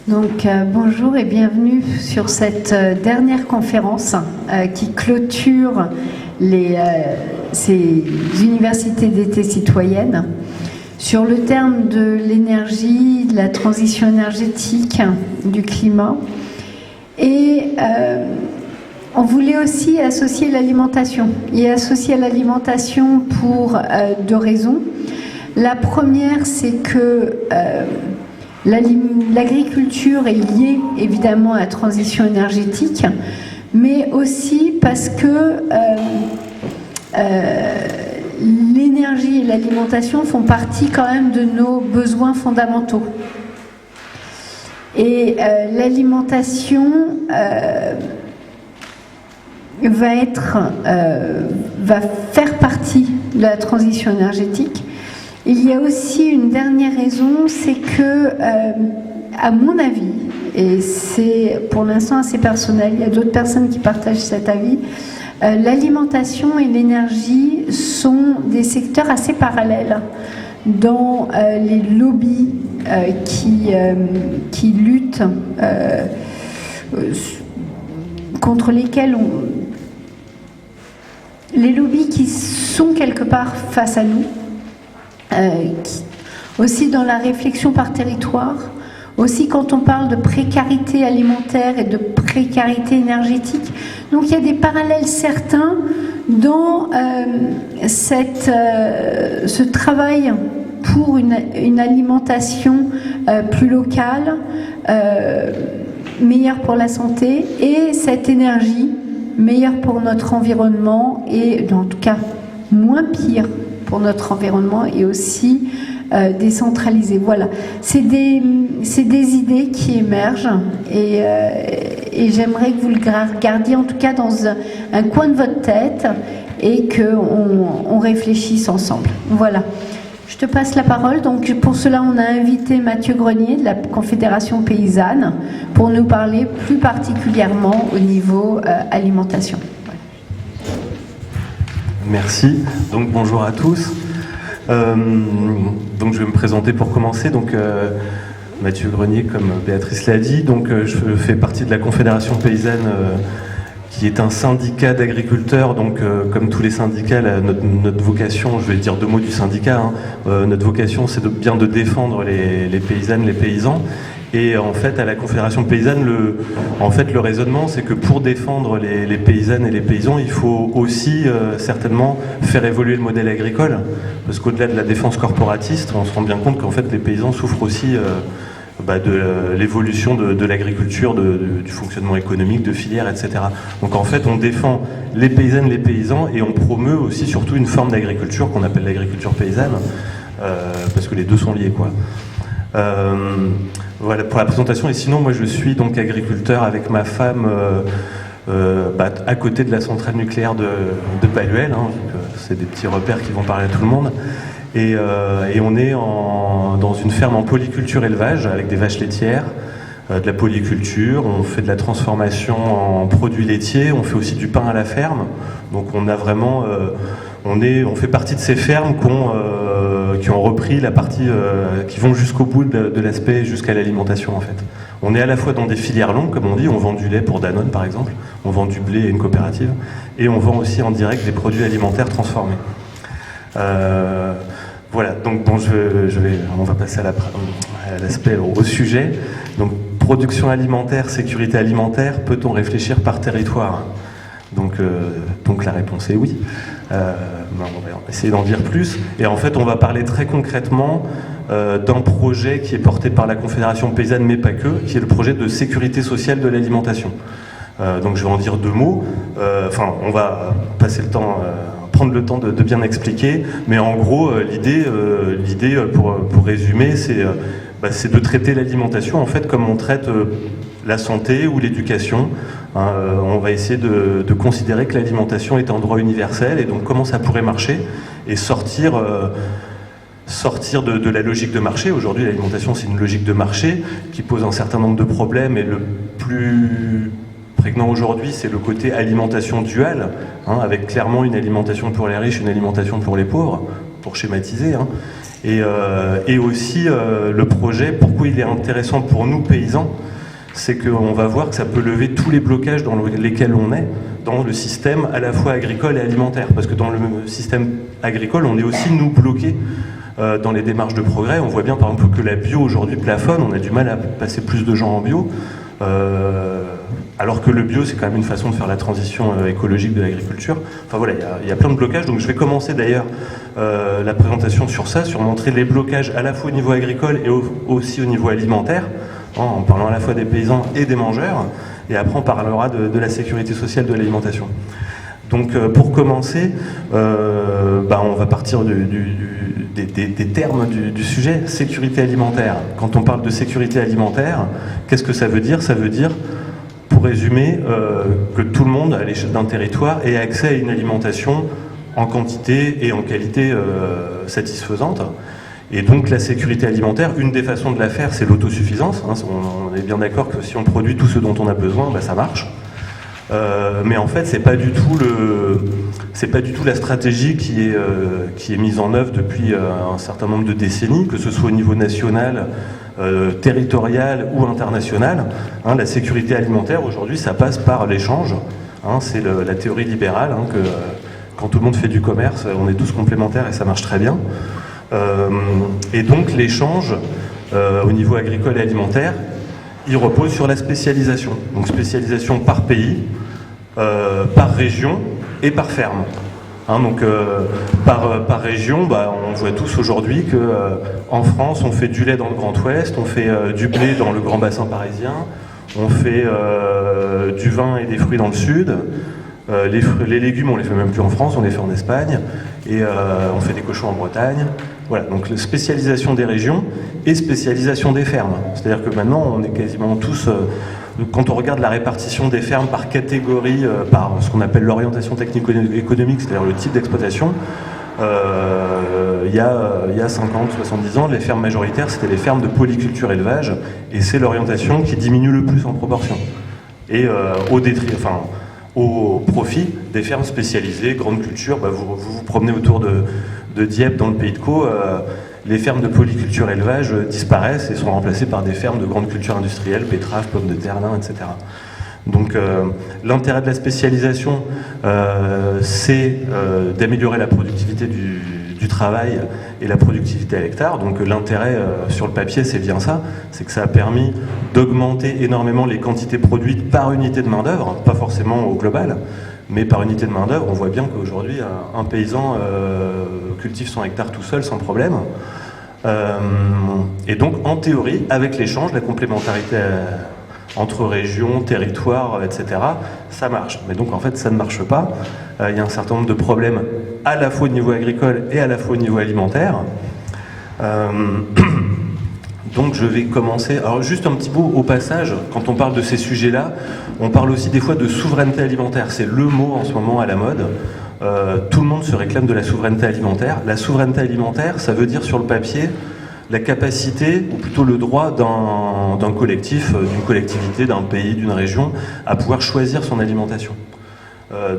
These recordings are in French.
Bonjour et bienvenue sur cette dernière conférence qui clôture ces universités d'été citoyennes sur le terme de l'énergie, de la transition énergétique, du climat. Et on voulait aussi associer l'alimentation. Et associer l'alimentation pour deux raisons. La première, c'est que l'agriculture est liée évidemment à la transition énergétique, mais aussi parce que l'énergie et l'alimentation font partie quand même de nos besoins fondamentaux. Et l'alimentation va faire partie de la transition énergétique. Il y a aussi une dernière raison, c'est que, à mon avis, et c'est pour l'instant assez personnel, il y a d'autres personnes qui partagent cet avis, l'alimentation et l'énergie sont des secteurs assez parallèles dans les lobbies qui luttent contre lesquels les lobbies qui sont quelque part face à nous, aussi dans la réflexion par territoire, aussi quand on parle de précarité alimentaire et de précarité énergétique. Donc il y a des parallèles certains dans ce travail pour une alimentation plus locale, meilleure pour la santé, et cette énergie meilleure pour notre environnement et en tout cas moins pire pour notre environnement et aussi décentralisé. Voilà, c'est des idées qui émergent et j'aimerais que vous le gardiez en tout cas dans un coin de votre tête et qu'on réfléchisse ensemble. Voilà. Je te passe la parole. Donc pour cela, on a invité Mathieu Grenier de la Confédération paysanne pour nous parler plus particulièrement au niveau alimentation. Merci. Donc bonjour à tous. Donc je vais me présenter pour commencer. Donc Mathieu Grenier, comme Béatrice l'a dit. Donc je fais partie de la Confédération paysanne, qui est un syndicat d'agriculteurs. Donc comme tous les syndicats, notre vocation, je vais dire deux mots du syndicat. Notre vocation, c'est bien de défendre les paysannes, les paysans. Et en fait, à la Confédération paysanne, le raisonnement, c'est que pour défendre les paysannes et les paysans, il faut aussi certainement faire évoluer le modèle agricole. Parce qu'au-delà de la défense corporatiste, on se rend bien compte qu'en fait, les paysans souffrent aussi de l'évolution de l'agriculture, du fonctionnement économique, de filières, etc. Donc en fait, on défend les paysannes, les paysans, et on promeut aussi surtout une forme d'agriculture qu'on appelle l'agriculture paysanne, parce que les deux sont liés, quoi. Voilà pour la présentation. Et sinon, moi je suis donc agriculteur avec ma femme à côté de la centrale nucléaire de Paluel, c'est des petits repères qui vont parler à tout le monde. Et on est dans une ferme en polyculture élevage avec des vaches laitières, de la polyculture, on fait de la transformation en produits laitiers, on fait aussi du pain à la ferme. Donc on a vraiment on fait partie de ces fermes qui ont repris la partie, qui vont jusqu'au bout de l'aspect, jusqu'à l'alimentation en fait. On est à la fois dans des filières longues, comme on dit, on vend du lait pour Danone par exemple, on vend du blé à une coopérative, et on vend aussi en direct des produits alimentaires transformés. Voilà, donc on va passer à l'aspect, au sujet. Donc production alimentaire, sécurité alimentaire, peut-on réfléchir par territoire ? Donc la réponse est oui. On va essayer d'en dire plus. Et en fait, on va parler très concrètement d'un projet qui est porté par la Confédération paysanne, mais pas que, qui est le projet de sécurité sociale de l'alimentation. Donc je vais en dire deux mots. On va passer le temps, prendre le temps de bien expliquer. Mais en gros, l'idée, pour résumer, c'est de traiter l'alimentation en fait comme on traite la santé ou l'éducation. On va essayer de considérer que l'alimentation est un droit universel, et donc comment ça pourrait marcher et sortir de la logique de marché. Aujourd'hui, l'alimentation, c'est une logique de marché qui pose un certain nombre de problèmes, et le plus prégnant aujourd'hui, c'est le côté alimentation duale, avec clairement une alimentation pour les riches, une alimentation pour les pauvres, pour schématiser. Et aussi le projet, pourquoi il est intéressant pour nous paysans, c'est qu'on va voir que ça peut lever tous les blocages dans lesquels on est dans le système à la fois agricole et alimentaire. Parce que dans le système agricole, on est aussi, nous, bloqués dans les démarches de progrès. On voit bien, par exemple, que la bio, aujourd'hui, plafonne. On a du mal à passer plus de gens en bio. Alors que le bio, c'est quand même une façon de faire la transition écologique de l'agriculture. Enfin voilà, il y a plein de blocages. Donc je vais commencer d'ailleurs la présentation sur ça, sur montrer les blocages à la fois au niveau agricole et aussi au niveau alimentaire, en parlant à la fois des paysans et des mangeurs, et après on parlera de la sécurité sociale de l'alimentation. Donc pour commencer, on va partir des termes du sujet, sécurité alimentaire. Quand on parle de sécurité alimentaire, qu'est-ce que ça veut dire? Ça veut dire, pour résumer, que tout le monde, à l'échelle d'un territoire, ait accès à une alimentation en quantité et en qualité satisfaisante. Et donc la sécurité alimentaire, une des façons de la faire, c'est l'autosuffisance. On est bien d'accord que si on produit tout ce dont on a besoin, ça marche. Mais en fait, c'est pas du tout la stratégie qui est mise en œuvre depuis un certain nombre de décennies, que ce soit au niveau national, territorial ou international. La sécurité alimentaire, aujourd'hui, ça passe par l'échange. C'est la théorie libérale, que quand tout le monde fait du commerce, on est tous complémentaires et ça marche très bien. Et donc l'échange au niveau agricole et alimentaire, il repose sur la spécialisation. Donc spécialisation par pays, par région et par ferme. Par région, on voit tous aujourd'hui qu'en France, on fait du lait dans le Grand Ouest, on fait du blé dans le Grand Bassin parisien, on fait du vin et des fruits dans le Sud. Les légumes, on les fait même plus en France, on les fait en Espagne, et on fait des cochons en Bretagne. Voilà, donc spécialisation des régions et spécialisation des fermes. C'est-à-dire que maintenant, on est quasiment tous, quand on regarde la répartition des fermes par catégorie, par ce qu'on appelle l'orientation technico-économique, c'est-à-dire le type d'exploitation, il y a 50, 70 ans, les fermes majoritaires, c'était les fermes de polyculture élevage, et c'est l'orientation qui diminue le plus en proportion. Et au profit des fermes spécialisées, grandes cultures. Vous vous promenez autour de Dieppe, dans le Pays de Caux, les fermes de polyculture élevage disparaissent et sont remplacées par des fermes de grandes cultures industrielles, betteraves, pommes de terre, lin, etc. Donc l'intérêt de la spécialisation, c'est d'améliorer la productivité du travail et la productivité à l'hectare. Donc l'intérêt sur le papier, c'est bien ça, c'est que ça a permis d'augmenter énormément les quantités produites par unité de main-d'œuvre, pas forcément au global, mais par unité de main-d'œuvre. On voit bien qu'aujourd'hui, un paysan cultive son hectare tout seul sans problème. Et donc, en théorie, avec l'échange, la complémentarité entre régions, territoires, etc., ça marche. Mais donc, en fait, ça ne marche pas. Il y a un certain nombre de problèmes à la fois au niveau agricole et à la fois au niveau alimentaire. Donc je vais commencer, alors juste un petit mot au passage, quand on parle de ces sujets-là, on parle aussi des fois de souveraineté alimentaire, c'est le mot en ce moment à la mode. Tout le monde se réclame de la souveraineté alimentaire. La souveraineté alimentaire, ça veut dire sur le papier la capacité, ou plutôt le droit d'un collectif, d'une collectivité, d'un pays, d'une région, à pouvoir choisir son alimentation.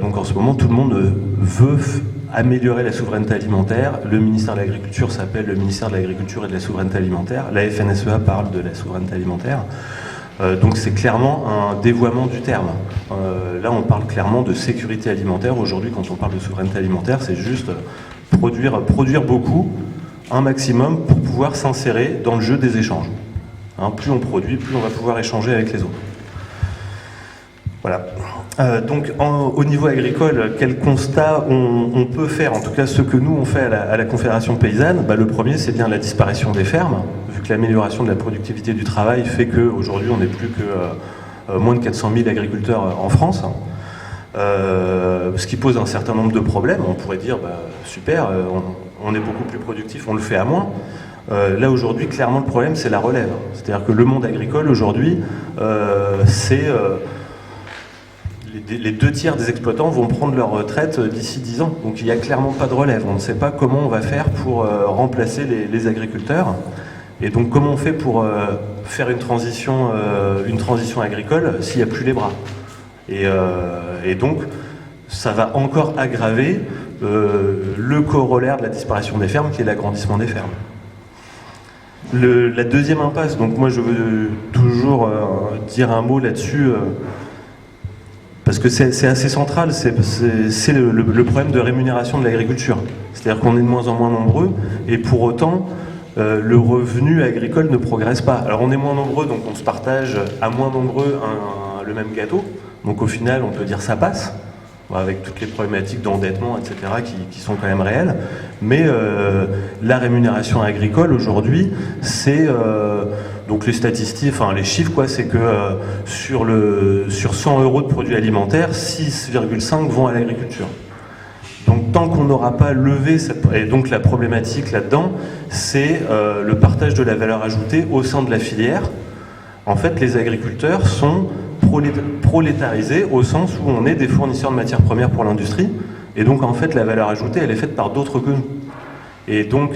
Donc en ce moment, tout le monde veut améliorer la souveraineté alimentaire. Le ministère de l'Agriculture s'appelle le ministère de l'Agriculture et de la Souveraineté Alimentaire. La FNSEA parle de la souveraineté alimentaire. Donc c'est clairement un dévoiement du terme. Là, on parle clairement de sécurité alimentaire. Aujourd'hui, quand on parle de souveraineté alimentaire, c'est juste produire beaucoup, un maximum, pour pouvoir s'insérer dans le jeu des échanges. Plus on produit, plus on va pouvoir échanger avec les autres. Voilà. Donc au niveau agricole, quel constat on peut faire, en tout cas ce que nous on fait à la Confédération Paysanne? Le premier, c'est bien la disparition des fermes, vu que l'amélioration de la productivité du travail fait qu'aujourd'hui on n'est plus que moins de 400 000 agriculteurs en France, ce qui pose un certain nombre de problèmes. On pourrait dire, super, on est beaucoup plus productif, on le fait à moins. Là aujourd'hui, clairement le problème c'est la relève. C'est-à-dire que le monde agricole aujourd'hui, les 2/3 des exploitants vont prendre leur retraite d'ici 10 ans. Donc il n'y a clairement pas de relève. On ne sait pas comment on va faire pour remplacer les agriculteurs. Et donc comment on fait pour faire une transition agricole s'il n'y a plus les bras. Et donc ça va encore aggraver le corollaire de la disparition des fermes, qui est l'agrandissement des fermes. La deuxième impasse, donc moi je veux toujours dire un mot là-dessus, parce que c'est assez central, c'est le problème de rémunération de l'agriculture. C'est-à-dire qu'on est de moins en moins nombreux, et pour autant, le revenu agricole ne progresse pas. Alors on est moins nombreux, donc on se partage à moins nombreux le même gâteau, donc au final on peut dire ça passe, avec toutes les problématiques d'endettement, etc., qui sont quand même réelles. Mais la rémunération agricole aujourd'hui, c'est donc les statistiques, enfin les chiffres, quoi, c'est que sur 100 € de produits alimentaires, 6,5 vont à l'agriculture. Donc tant qu'on n'aura pas levé et donc la problématique là-dedans, c'est le partage de la valeur ajoutée au sein de la filière. En fait, les agriculteurs sont prolétarisés au sens où on est des fournisseurs de matières premières pour l'industrie, et donc en fait la valeur ajoutée elle est faite par d'autres que nous. Et donc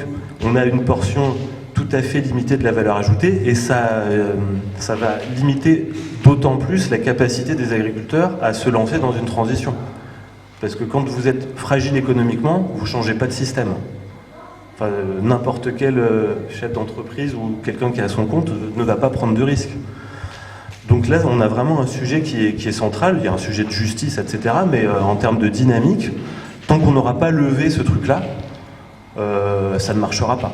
on a une portion tout à fait limitée de la valeur ajoutée, et ça va limiter d'autant plus la capacité des agriculteurs à se lancer dans une transition. Parce que quand vous êtes fragile économiquement, vous ne changez pas de système. Enfin, n'importe quel chef d'entreprise ou quelqu'un qui est à son compte ne va pas prendre de risques. Donc là, on a vraiment un sujet qui est central, il y a un sujet de justice, etc. Mais en termes de dynamique, tant qu'on n'aura pas levé ce truc-là, ça ne marchera pas.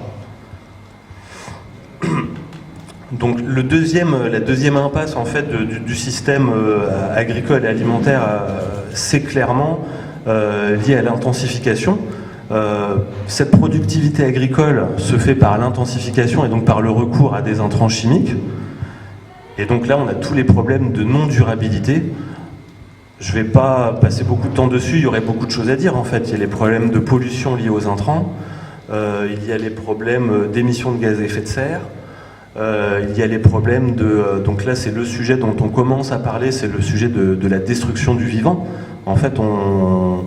Donc la deuxième impasse en fait du système agricole et alimentaire, c'est clairement lié à l'intensification. Cette productivité agricole se fait par l'intensification et donc par le recours à des intrants chimiques. Et donc là, on a tous les problèmes de non-durabilité. Je ne vais pas passer beaucoup de temps dessus, il y aurait beaucoup de choses à dire en fait. Il y a les problèmes de pollution liés aux intrants, il y a les problèmes d'émissions de gaz à effet de serre, il y a les problèmes de... donc là, c'est le sujet dont on commence à parler, c'est le sujet de la destruction du vivant. En fait, on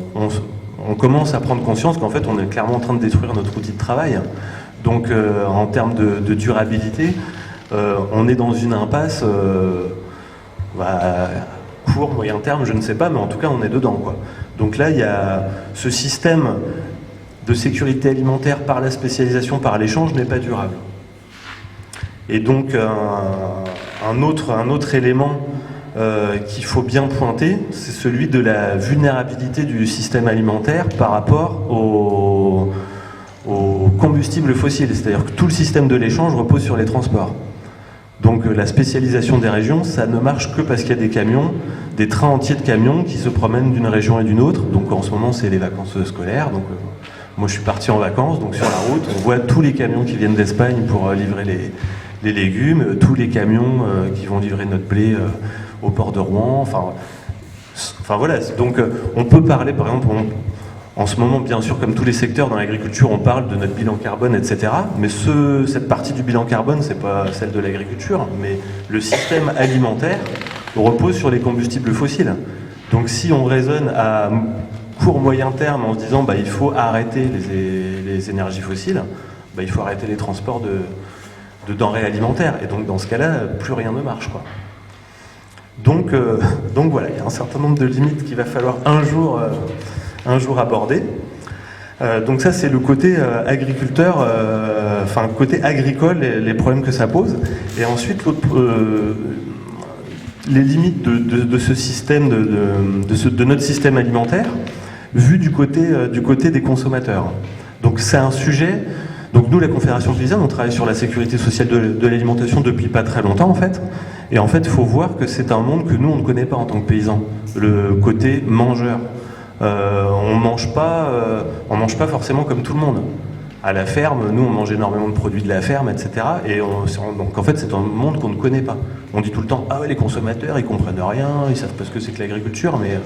commence à prendre conscience qu'en fait, on est clairement en train de détruire notre outil de travail. Donc, en termes de durabilité, on est dans une impasse, court, moyen terme, je ne sais pas, mais en tout cas on est dedans, quoi. Donc là il y a ce système de sécurité alimentaire par la spécialisation, par l'échange n'est pas durable. Et donc un autre élément qu'il faut bien pointer, c'est celui de la vulnérabilité du système alimentaire par rapport aux combustibles fossiles, c'est-à-dire que tout le système de l'échange repose sur les transports. Donc la spécialisation des régions, ça ne marche que parce qu'il y a des camions, des trains entiers de camions qui se promènent d'une région et d'une autre. Donc en ce moment, c'est les vacances scolaires. Donc moi, je suis parti en vacances, donc sur la route, on voit tous les camions qui viennent d'Espagne pour livrer les légumes, tous les camions qui vont livrer notre blé au port de Rouen. Enfin voilà. Donc on peut parler, par exemple, en ce moment, bien sûr, comme tous les secteurs dans l'agriculture, on parle de notre bilan carbone, etc. Mais cette partie du bilan carbone, c'est pas celle de l'agriculture, mais le système alimentaire repose sur les combustibles fossiles. Donc si on raisonne à court moyen terme en se disant il faut arrêter les énergies fossiles, il faut arrêter les transports de denrées alimentaires. Et donc dans ce cas-là, plus rien ne marche, quoi. Donc voilà, il y a un certain nombre de limites qu'il va falloir un jour aborder. Donc ça, c'est le côté agriculteur, côté agricole, les problèmes que ça pose. Et ensuite, les limites de ce système, de notre système alimentaire, vu du côté des consommateurs. Donc c'est un sujet... Donc nous, la Confédération paysanne, on travaille sur la sécurité sociale de l'alimentation depuis pas très longtemps, en fait. Et en fait, il faut voir que c'est un monde que nous, on ne connaît pas en tant que paysans. Le côté mangeur. On mange pas forcément comme tout le monde. À la ferme, nous on mange énormément de produits de la ferme, etc. Et donc en fait c'est un monde qu'on ne connaît pas. On dit tout le temps ouais, les consommateurs ils comprennent rien, ils savent pas ce que c'est que l'agriculture, mais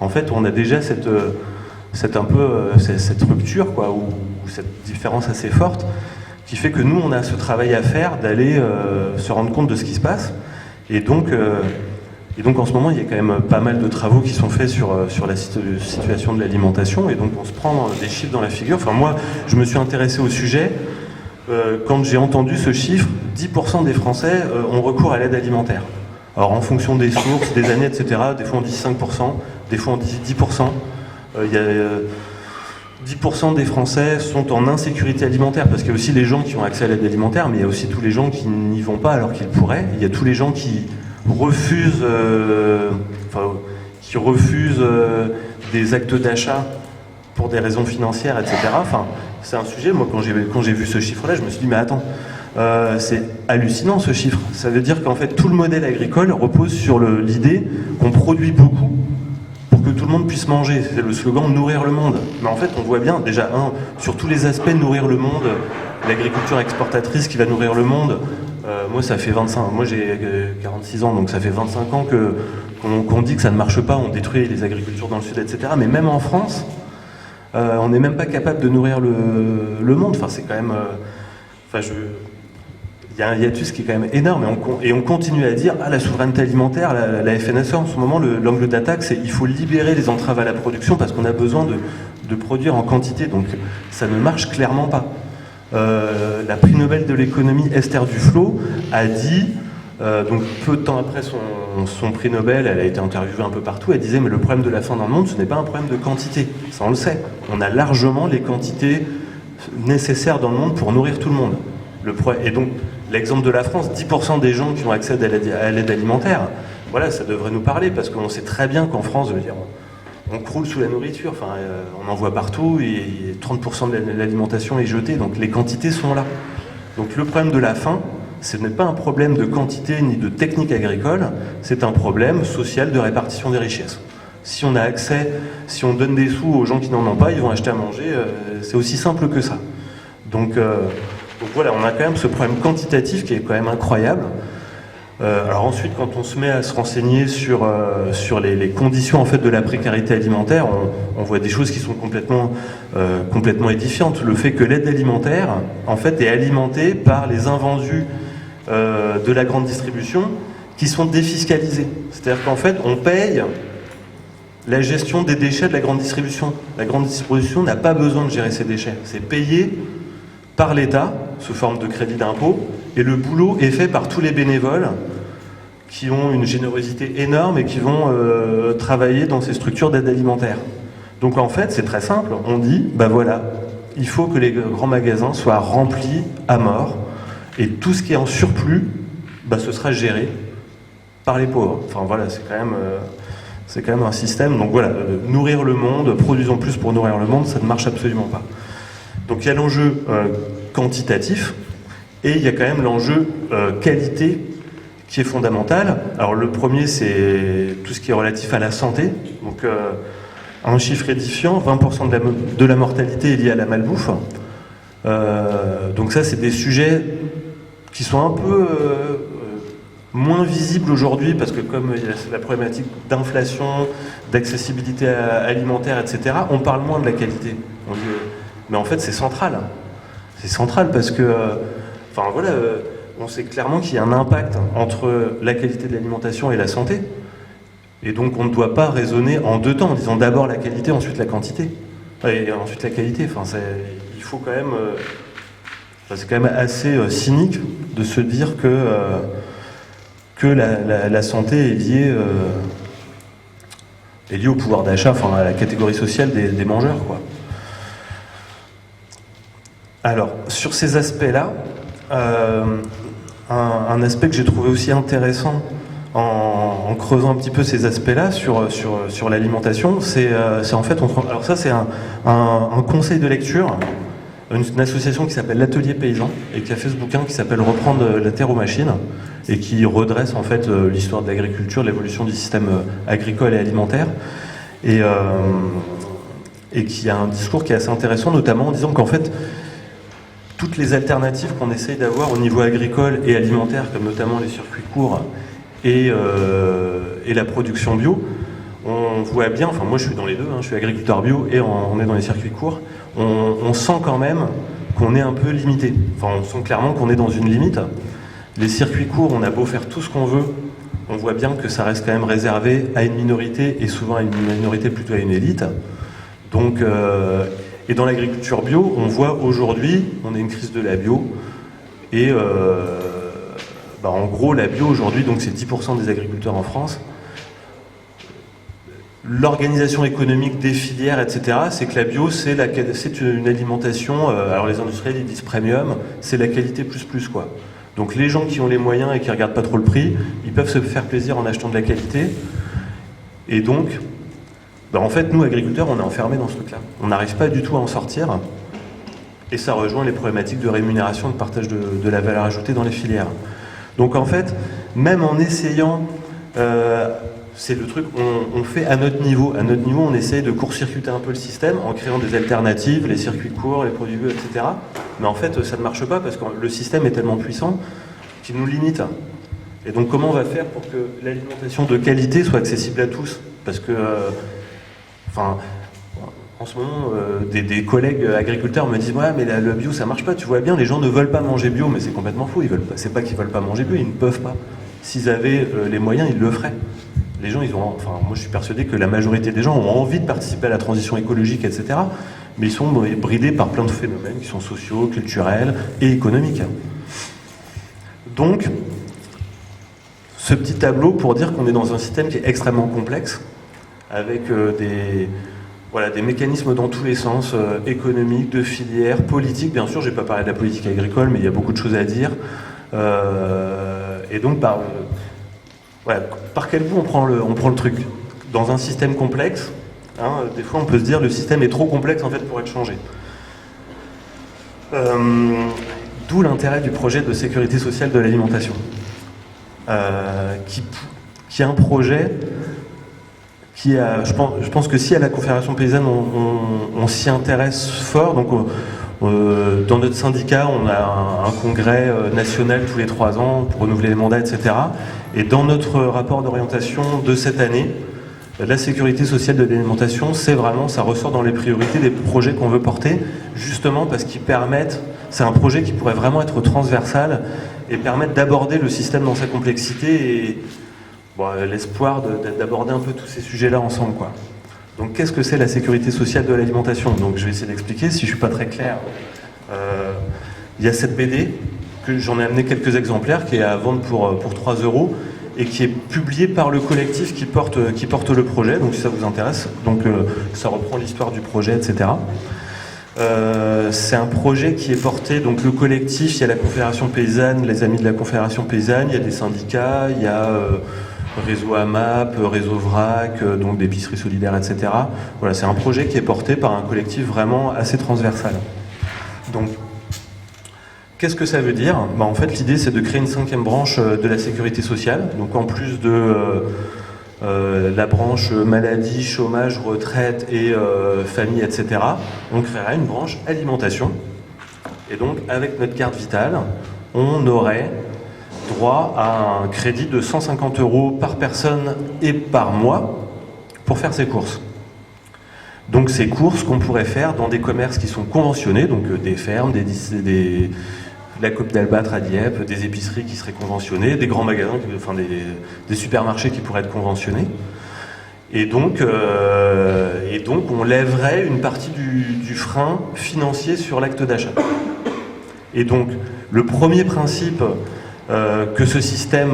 en fait on a déjà cette rupture, quoi, ou cette différence assez forte qui fait que nous on a ce travail à faire d'aller se rendre compte de ce qui se passe. Et donc en ce moment, il y a quand même pas mal de travaux qui sont faits sur la situation de l'alimentation, et donc on se prend des chiffres dans la figure. Enfin, moi, je me suis intéressé au sujet quand j'ai entendu ce chiffre, 10% des Français ont recours à l'aide alimentaire. Alors, en fonction des sources, des années, etc., des fois on dit 5%, des fois on dit 10%. 10% des Français sont en insécurité alimentaire, parce qu'il y a aussi les gens qui ont accès à l'aide alimentaire, mais il y a aussi tous les gens qui n'y vont pas alors qu'ils pourraient. Il y a tous les gens qui refusent, des actes d'achat pour des raisons financières, etc. Enfin, c'est un sujet, moi, quand j'ai vu ce chiffre-là, je me suis dit, mais attends, c'est hallucinant ce chiffre. Ça veut dire qu'en fait, tout le modèle agricole repose sur l'idée qu'on produit beaucoup pour que tout le monde puisse manger. C'est le slogan « nourrir le monde ». Mais en fait, on voit bien, déjà, sur tous les aspects, nourrir le monde, l'agriculture exportatrice qui va nourrir le monde. Moi, ça fait 25, moi j'ai 46 ans, donc ça fait 25 ans qu'on dit que ça ne marche pas, on détruit les agricultures dans le sud, etc. Mais même en France, on n'est même pas capable de nourrir le monde. Enfin, c'est quand même... il y a un hiatus qui est quand même énorme, et on continue à dire la souveraineté alimentaire, la FNSE en ce moment, l'angle d'attaque, c'est il faut libérer les entraves à la production parce qu'on a besoin de produire en quantité, donc ça ne marche clairement pas. La prix Nobel de l'économie Esther Duflo a dit, donc peu de temps après son prix Nobel, elle a été interviewée un peu partout, elle disait mais le problème de la faim dans le monde, ce n'est pas un problème de quantité, ça on le sait, on a largement les quantités nécessaires dans le monde pour nourrir tout le monde. Et donc l'exemple de la France, 10% des gens qui ont accès à l'aide alimentaire, voilà, ça devrait nous parler, parce qu'on sait très bien qu'en France, je veux dire, on croule sous la nourriture, enfin, on en voit partout, et 30% de l'alimentation est jetée, donc les quantités sont là. Donc le problème de la faim, ce n'est pas un problème de quantité ni de technique agricole, c'est un problème social de répartition des richesses. Si on a accès, si on donne des sous aux gens qui n'en ont pas, ils vont acheter à manger, c'est aussi simple que ça. Donc voilà, on a quand même ce problème quantitatif qui est quand même incroyable. Alors ensuite, quand on se met à se renseigner sur les conditions en fait de la précarité alimentaire, on voit des choses qui sont complètement édifiantes. Le fait que l'aide alimentaire, en fait, est alimentée par les invendus de la grande distribution qui sont défiscalisés. C'est-à-dire qu'en fait, on paye la gestion des déchets de la grande distribution. La grande distribution n'a pas besoin de gérer ses déchets. C'est payé par l'État sous forme de crédit d'impôt, et le boulot est fait par tous les bénévoles qui ont une générosité énorme et qui vont travailler dans ces structures d'aide alimentaire. Donc en fait, c'est très simple, on dit, ben voilà, il faut que les grands magasins soient remplis à mort, et tout ce qui est en surplus, ben, ce sera géré par les pauvres. Enfin voilà, c'est quand même un système. Donc voilà, nourrir le monde, produisons plus pour nourrir le monde, ça ne marche absolument pas. Donc il y a l'enjeu quantitatif, et il y a quand même l'enjeu qualité qui est fondamental. Alors le premier, c'est tout ce qui est relatif à la santé. Donc un chiffre édifiant, 20% de la mortalité est liée à la malbouffe. Donc ça, c'est des sujets qui sont un peu moins visibles aujourd'hui, parce que comme il y a la problématique d'inflation, d'accessibilité alimentaire, etc., on parle moins de la qualité. Mais en fait, c'est central. C'est central parce que, enfin voilà, on sait clairement qu'il y a un impact entre la qualité de l'alimentation et la santé. Et donc, on ne doit pas raisonner en deux temps, en disant d'abord la qualité, ensuite la quantité. Et ensuite la qualité. Enfin, il faut quand même... c'est quand même assez cynique de se dire que la santé est liée au pouvoir d'achat, enfin à la catégorie sociale des mangeurs, quoi. Alors, sur ces aspects-là, un aspect que j'ai trouvé aussi intéressant en creusant un petit peu ces aspects-là sur l'alimentation, c'est en fait... Alors ça, c'est un conseil de lecture, une association qui s'appelle l'Atelier Paysan, et qui a fait ce bouquin qui s'appelle « Reprendre la terre aux machines », et qui redresse en fait l'histoire de l'agriculture, l'évolution du système agricole et alimentaire, et qui a un discours qui est assez intéressant, notamment en disant qu'en fait, toutes les alternatives qu'on essaye d'avoir au niveau agricole et alimentaire, comme notamment les circuits courts et la production bio, on voit bien, enfin moi je suis dans les deux, je suis agriculteur bio et on est dans les circuits courts, on sent quand même qu'on est un peu limité. Enfin, on sent clairement qu'on est dans une limite. Les circuits courts, on a beau faire tout ce qu'on veut, on voit bien que ça reste quand même réservé à une minorité, et souvent à une minorité plutôt à une élite. Donc, et dans l'agriculture bio, on voit aujourd'hui, on a une crise de la bio, et en gros, la bio aujourd'hui, donc c'est 10% des agriculteurs en France. l'organisation économique des filières, etc., c'est que la bio, c'est une alimentation, alors les industriels ils disent premium, c'est la qualité plus quoi. Donc les gens qui ont les moyens et qui regardent pas trop le prix, ils peuvent se faire plaisir en achetant de la qualité. Et donc, en fait, nous, agriculteurs, on est enfermés dans ce truc-là. On n'arrive pas du tout à en sortir. Et ça rejoint les problématiques de rémunération, de partage de la valeur ajoutée dans les filières. Donc en fait, même en essayant... c'est le truc, on fait à notre niveau. À notre niveau, on essaye de court-circuiter un peu le système en créant des alternatives, les circuits courts, les produits bio, etc. Mais en fait, ça ne marche pas parce que le système est tellement puissant qu'il nous limite. Et donc, comment on va faire pour que l'alimentation de qualité soit accessible à tous? Parce que, en ce moment, des collègues agriculteurs me disent « Ouais, mais le bio, ça marche pas, tu vois bien, les gens ne veulent pas manger bio. » Mais c'est complètement faux, c'est pas qu'ils veulent pas manger bio, ils ne peuvent pas. S'ils avaient les moyens, ils le feraient. Les gens, moi je suis persuadé que la majorité des gens ont envie de participer à la transition écologique, etc. Mais ils sont bridés par plein de phénomènes qui sont sociaux, culturels et économiques. Donc, ce petit tableau pour dire qu'on est dans un système qui est extrêmement complexe, avec des mécanismes dans tous les sens, économiques, de filières, politiques. Bien sûr, je n'ai pas parlé de la politique agricole, mais il y a beaucoup de choses à dire. Et donc, par quel bout on prend le truc? Dans un système complexe, des fois on peut se dire le système est trop complexe en fait pour être changé. D'où l'intérêt du projet de sécurité sociale de l'alimentation, qui est un projet qui a, je pense que si à la Confédération paysanne on s'y intéresse fort, donc dans notre syndicat on a un congrès national tous les 3 ans pour renouveler les mandats, etc. Et dans notre rapport d'orientation de cette année, la sécurité sociale de l'alimentation, ça ressort dans les priorités des projets qu'on veut porter, justement parce qu'ils permettent, c'est un projet qui pourrait vraiment être transversal et permettre d'aborder le système dans sa complexité et l'espoir d'aborder un peu tous ces sujets-là ensemble, quoi. Donc qu'est-ce que c'est la sécurité sociale de l'alimentation? Donc je vais essayer d'expliquer, si je ne suis pas très clair. Il y a cette BD, que j'en ai amené quelques exemplaires, qui est à vendre pour 3 € et qui est publié par le collectif qui porte le projet, donc si ça vous intéresse. Donc ça reprend l'histoire du projet, etc. C'est un projet qui est porté, donc le collectif, il y a la Confédération paysanne, les amis de la Confédération paysanne, il y a des syndicats, il y a réseau AMAP, réseau VRAC, donc d'épicerie solidaire, etc. Voilà, c'est un projet qui est porté par un collectif vraiment assez transversal. Donc, qu'est-ce que ça veut dire? En fait, l'idée, c'est de créer une 5e branche de la sécurité sociale. Donc, en plus de la branche maladie, chômage, retraite et famille, etc., on créera une branche alimentation. Et donc, avec notre carte vitale, on aurait droit à un crédit de 150 € par personne et par mois pour faire ses courses. Donc, ces courses qu'on pourrait faire dans des commerces qui sont conventionnés, donc des fermes, la Coupe d'Albâtre à Dieppe, des épiceries qui seraient conventionnées, des grands magasins, des supermarchés qui pourraient être conventionnés. Et donc on lèverait une partie du frein financier sur l'acte d'achat. Et donc, le premier principe que ce système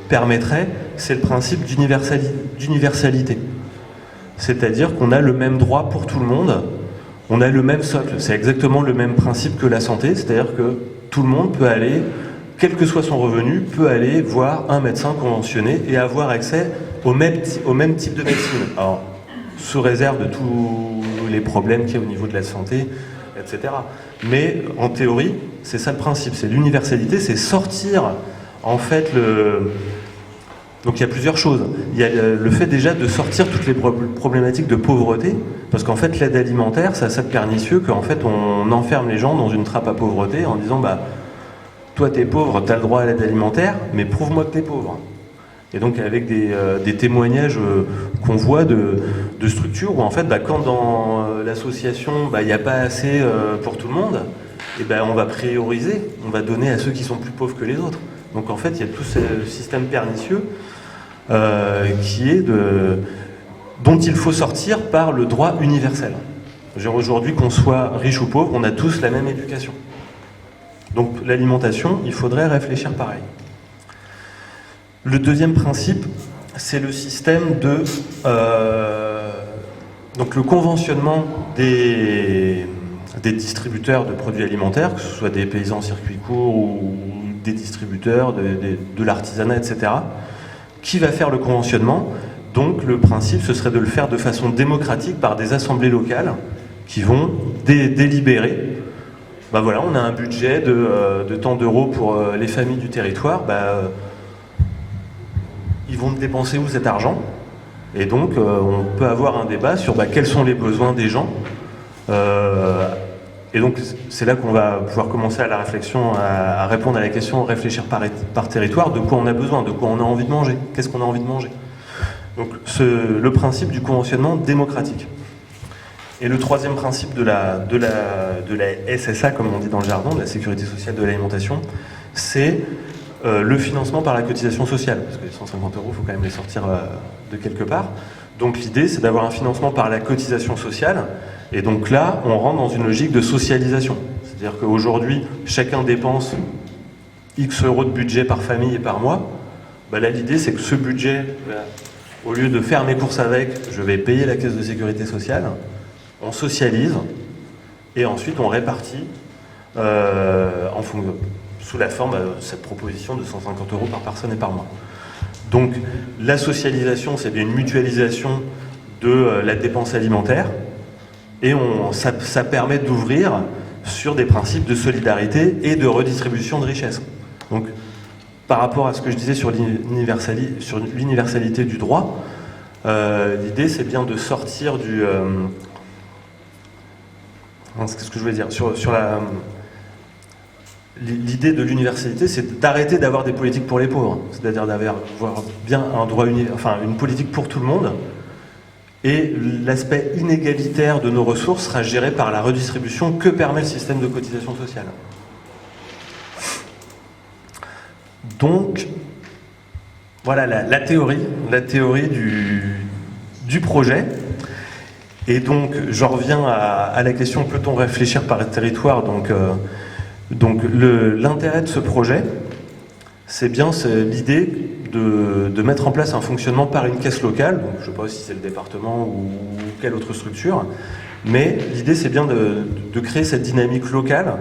permettrait, c'est le principe d'universalité. C'est-à-dire qu'on a le même droit pour tout le monde, on a le même socle. C'est exactement le même principe que la santé, c'est-à-dire que tout le monde peut aller, quel que soit son revenu, peut aller voir un médecin conventionné et avoir accès au même type de médecine. Alors, sous réserve de tous les problèmes qu'il y a au niveau de la santé, etc. Mais en théorie, c'est ça le principe, c'est l'universalité, c'est sortir en fait Donc il y a plusieurs choses. Il y a le fait déjà de sortir toutes les problématiques de pauvreté, parce qu'en fait l'aide alimentaire, c'est assez pernicieux qu'en fait on enferme les gens dans une trappe à pauvreté en disant toi t'es pauvre, t'as le droit à l'aide alimentaire, mais prouve-moi que t'es pauvre. Et donc avec des témoignages qu'on voit de structures où en fait quand dans l'association il n'y a pas assez pour tout le monde, et on va prioriser, on va donner à ceux qui sont plus pauvres que les autres. Donc en fait il y a tout ce système pernicieux dont il faut sortir par le droit universel. Aujourd'hui, qu'on soit riche ou pauvre, on a tous la même éducation. Donc l'alimentation, il faudrait réfléchir pareil. Le deuxième principe, c'est le système de donc le conventionnement des distributeurs de produits alimentaires, que ce soit des paysans en circuit court ou des distributeurs, de l'artisanat, etc., qui va faire le conventionnement. Donc le principe, ce serait de le faire de façon démocratique par des assemblées locales qui vont délibérer. Ben voilà, on a un budget de tant d'euros pour les familles du territoire. Ils vont dépenser où cet argent? Et donc on peut avoir un débat sur quels sont les besoins des gens. Et donc c'est là qu'on va pouvoir commencer à la réflexion, à répondre à la question, réfléchir par territoire, de quoi on a besoin, de quoi on a envie de manger, qu'est-ce qu'on a envie de manger. Donc le principe du conventionnement démocratique. Et le troisième principe de la SSA, comme on dit dans le jargon, de la sécurité sociale de l'alimentation, c'est le financement par la cotisation sociale. Parce que les 150 euros, il faut quand même les sortir de quelque part. Donc l'idée, c'est d'avoir un financement par la cotisation sociale. Et donc là, on rentre dans une logique de socialisation. C'est-à-dire qu'aujourd'hui, chacun dépense X euros de budget par famille et par mois. Là, l'idée, c'est que ce budget, au lieu de faire mes courses avec, je vais payer la caisse de sécurité sociale. On socialise et ensuite on répartit sous la forme de cette proposition de 150 euros par personne et par mois. Donc la socialisation, c'est une mutualisation de la dépense alimentaire et ça permet d'ouvrir sur des principes de solidarité et de redistribution de richesse. Donc par rapport à ce que je disais sur l'universalité du droit, l'idée c'est bien de sortir du... Qu'est-ce que je voulais dire l'idée de l'universalité, c'est d'arrêter d'avoir des politiques pour les pauvres, c'est-à-dire d'avoir bien un droit une politique pour tout le monde, et l'aspect inégalitaire de nos ressources sera géré par la redistribution que permet le système de cotisation sociale. Donc, voilà la théorie du projet. Et donc, j'en reviens à la question, peut-on réfléchir par territoire? Donc l'intérêt de ce projet, c'est l'idée de mettre en place un fonctionnement par une caisse locale. Donc, je ne sais pas si c'est le département ou quelle autre structure, mais l'idée, c'est bien de créer cette dynamique locale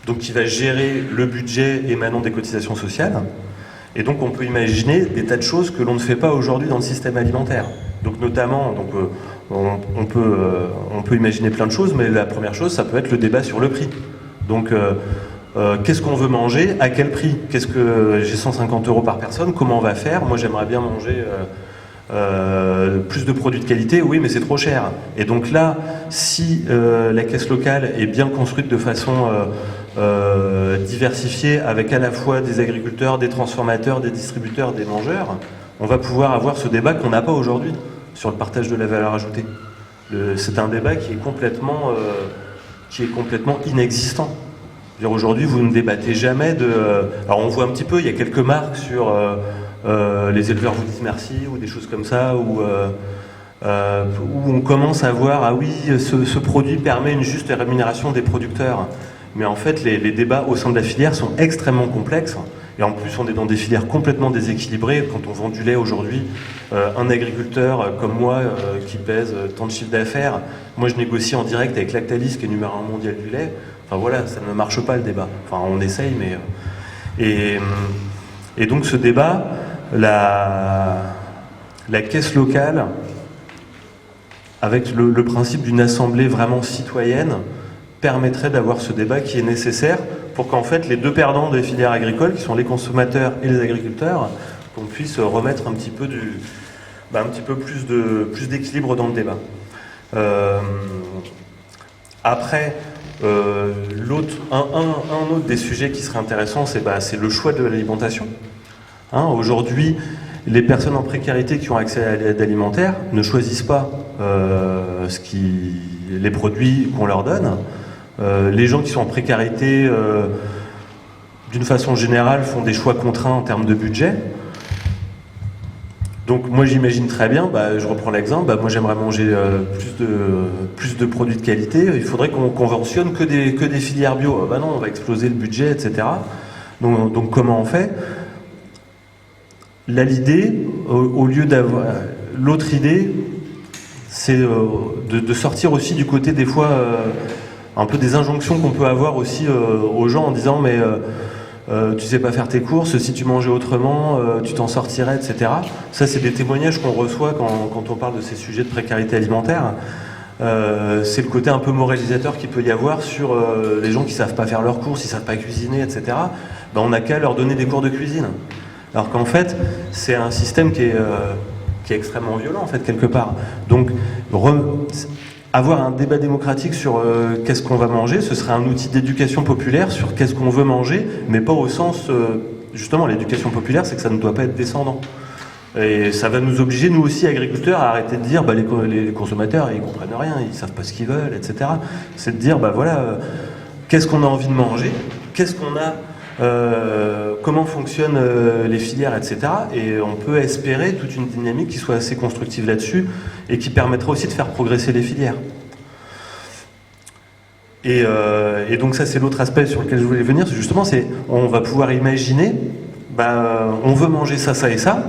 donc qui va gérer le budget émanant des cotisations sociales. Et donc on peut imaginer des tas de choses que l'on ne fait pas aujourd'hui dans le système alimentaire. Donc notamment, on peut imaginer plein de choses, mais la première chose, ça peut être le débat sur le prix. Donc qu'est-ce qu'on veut manger, à quel prix? Qu'est-ce que j'ai 150 euros par personne, comment on va faire? Moi j'aimerais bien manger plus de produits de qualité, oui mais c'est trop cher. Et donc là, si la caisse locale est bien construite de façon diversifiée, avec à la fois des agriculteurs, des transformateurs, des distributeurs, des mangeurs, on va pouvoir avoir ce débat qu'on n'a pas aujourd'hui sur le partage de la valeur ajoutée. C'est un débat qui est complètement inexistant. Aujourd'hui, vous ne débattez jamais de... alors on voit un petit peu, il y a quelques marques sur les éleveurs vous disent merci, ou des choses comme ça, où on commence à voir, ah oui, ce produit permet une juste rémunération des producteurs. Mais en fait, les débats au sein de la filière sont extrêmement complexes. Et en plus, on est dans des filières complètement déséquilibrées. Quand on vend du lait aujourd'hui, un agriculteur comme moi, qui pèse tant de chiffre d'affaires, moi je négocie en direct avec Lactalis, qui est numéro 1 mondial du lait. Enfin voilà, ça ne marche pas le débat. Enfin, on essaye, mais... Et donc ce débat, la caisse locale, avec le principe d'une assemblée vraiment citoyenne, permettrait d'avoir ce débat qui est nécessaire pour qu'en fait les deux perdants des filières agricoles, qui sont les consommateurs et les agriculteurs, qu'on puisse remettre un petit peu plus d'équilibre dans le débat. Après, un autre des sujets qui serait intéressant, c'est le choix de l'alimentation. Aujourd'hui, les personnes en précarité qui ont accès à l'aide alimentaire ne choisissent pas les produits qu'on leur donne. Les gens qui sont en précarité, d'une façon générale, font des choix contraints en termes de budget. Donc moi j'imagine très bien, je reprends l'exemple, moi j'aimerais manger plus de produits de qualité, il faudrait qu'on conventionne que des filières bio. Non, on va exploser le budget, etc. Donc comment on fait? là, l'idée, au lieu d'avoir... L'autre idée, c'est de sortir aussi du côté, des fois, un peu des injonctions qu'on peut avoir aussi aux gens en disant « mais tu sais pas faire tes courses, si tu mangeais autrement, tu t'en sortirais, etc. » Ça, c'est des témoignages qu'on reçoit quand on parle de ces sujets de précarité alimentaire. C'est le côté un peu moralisateur qu'il peut y avoir sur les gens qui savent pas faire leurs courses, ils savent pas cuisiner, etc. Ben, on n'a qu'à leur donner des cours de cuisine. Alors qu'en fait, c'est un système qui est extrêmement violent, en fait, quelque part. Donc, avoir un débat démocratique sur qu'est-ce qu'on va manger, ce serait un outil d'éducation populaire sur qu'est-ce qu'on veut manger, mais pas au sens... justement, l'éducation populaire, c'est que ça ne doit pas être descendant. Et ça va nous obliger, nous aussi, agriculteurs, à arrêter de dire bah, les consommateurs, ils comprennent rien, ils savent pas ce qu'ils veulent, etc. C'est de dire, bah voilà, qu'est-ce qu'on a envie de manger, qu'est-ce qu'on a... comment fonctionnent les filières, etc. Et on peut espérer toute une dynamique qui soit assez constructive là-dessus et qui permettra aussi de faire progresser les filières. Et donc ça, c'est l'autre aspect sur lequel je voulais venir, c'est justement, on va pouvoir imaginer, on veut manger ça, ça et ça,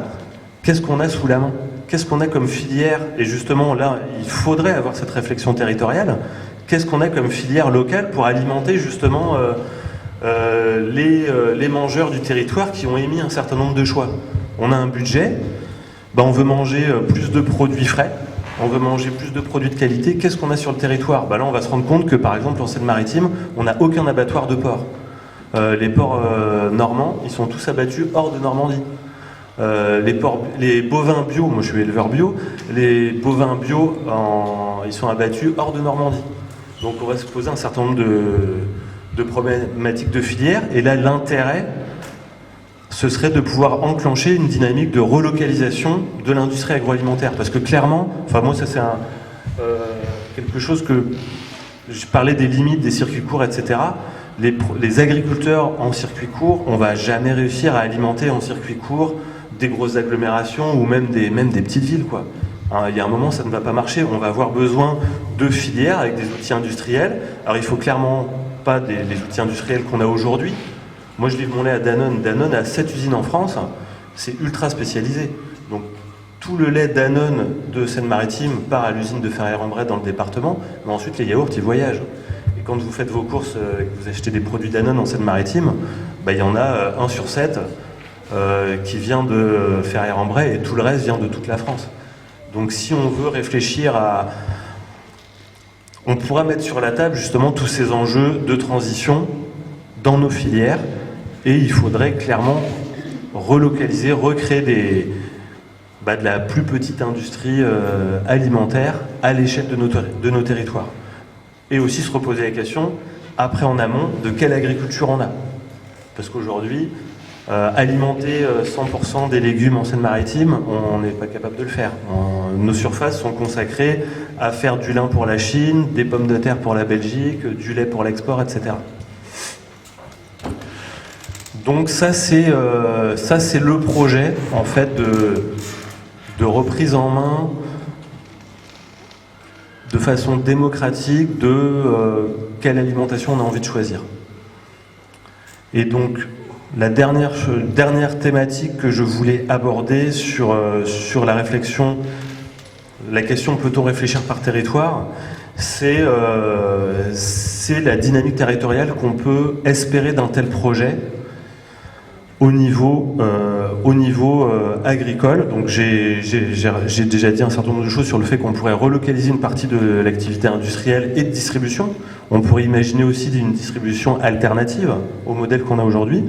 qu'est-ce qu'on a sous la main? Qu'est-ce qu'on a comme filière? Et justement, là, il faudrait avoir cette réflexion territoriale. Qu'est-ce qu'on a comme filière locale pour alimenter justement... les mangeurs du territoire qui ont émis un certain nombre de choix. On a un budget, on veut manger plus de produits frais, on veut manger plus de produits de qualité. Qu'est-ce qu'on a sur le territoire? Là, on va se rendre compte que, par exemple, en Seine-Maritime, on n'a aucun abattoir de porc. Les porcs normands, ils sont tous abattus hors de Normandie. Les bovins bio, moi je suis éleveur bio, les bovins bio, ils sont abattus hors de Normandie. Donc on va se poser un certain nombre de problématiques de filière, et là l'intérêt ce serait de pouvoir enclencher une dynamique de relocalisation de l'industrie agroalimentaire, parce que clairement, enfin moi ça c'est quelque chose que je parlais des limites des circuits courts, etc. Les agriculteurs en circuit court, on va jamais réussir à alimenter en circuit court des grosses agglomérations ou même des petites villes, quoi. Il y a un moment, ça ne va pas marcher. On va avoir besoin de filières avec des outils industriels. Alors il faut clairement pas les outils industriels qu'on a aujourd'hui. Moi, je livre mon lait à Danone. Danone a 7 usines en France. C'est ultra spécialisé. Donc, tout le lait Danone de Seine-Maritime part à l'usine de Ferrières-en-Bray dans le département. Mais ensuite, les yaourts, ils voyagent. Et quand vous faites vos courses et que vous achetez des produits Danone en Seine-Maritime, il y en a 1 sur 7 qui vient de Ferrières-en-Bray et tout le reste vient de toute la France. Donc, si on veut réfléchir à... On pourra mettre sur la table justement tous ces enjeux de transition dans nos filières, et il faudrait clairement relocaliser, recréer de la plus petite industrie alimentaire à l'échelle de nos territoires. Et aussi se reposer la question, après en amont, de quelle agriculture on a. Parce qu'aujourd'hui, alimenter 100% des légumes en Seine-Maritime, on n'est pas capable de le faire. Nos surfaces sont consacrées à faire du lin pour la Chine, des pommes de terre pour la Belgique, du lait pour l'export, etc. Donc ça c'est le projet en fait de reprise en main de façon démocratique de quelle alimentation on a envie de choisir. Et donc la dernière thématique que je voulais aborder sur la réflexion, la question peut-on réfléchir par territoire, c'est la dynamique territoriale qu'on peut espérer d'un tel projet au niveau agricole. Donc j'ai déjà dit un certain nombre de choses sur le fait qu'on pourrait relocaliser une partie de l'activité industrielle et de distribution. On pourrait imaginer aussi une distribution alternative au modèle qu'on a aujourd'hui.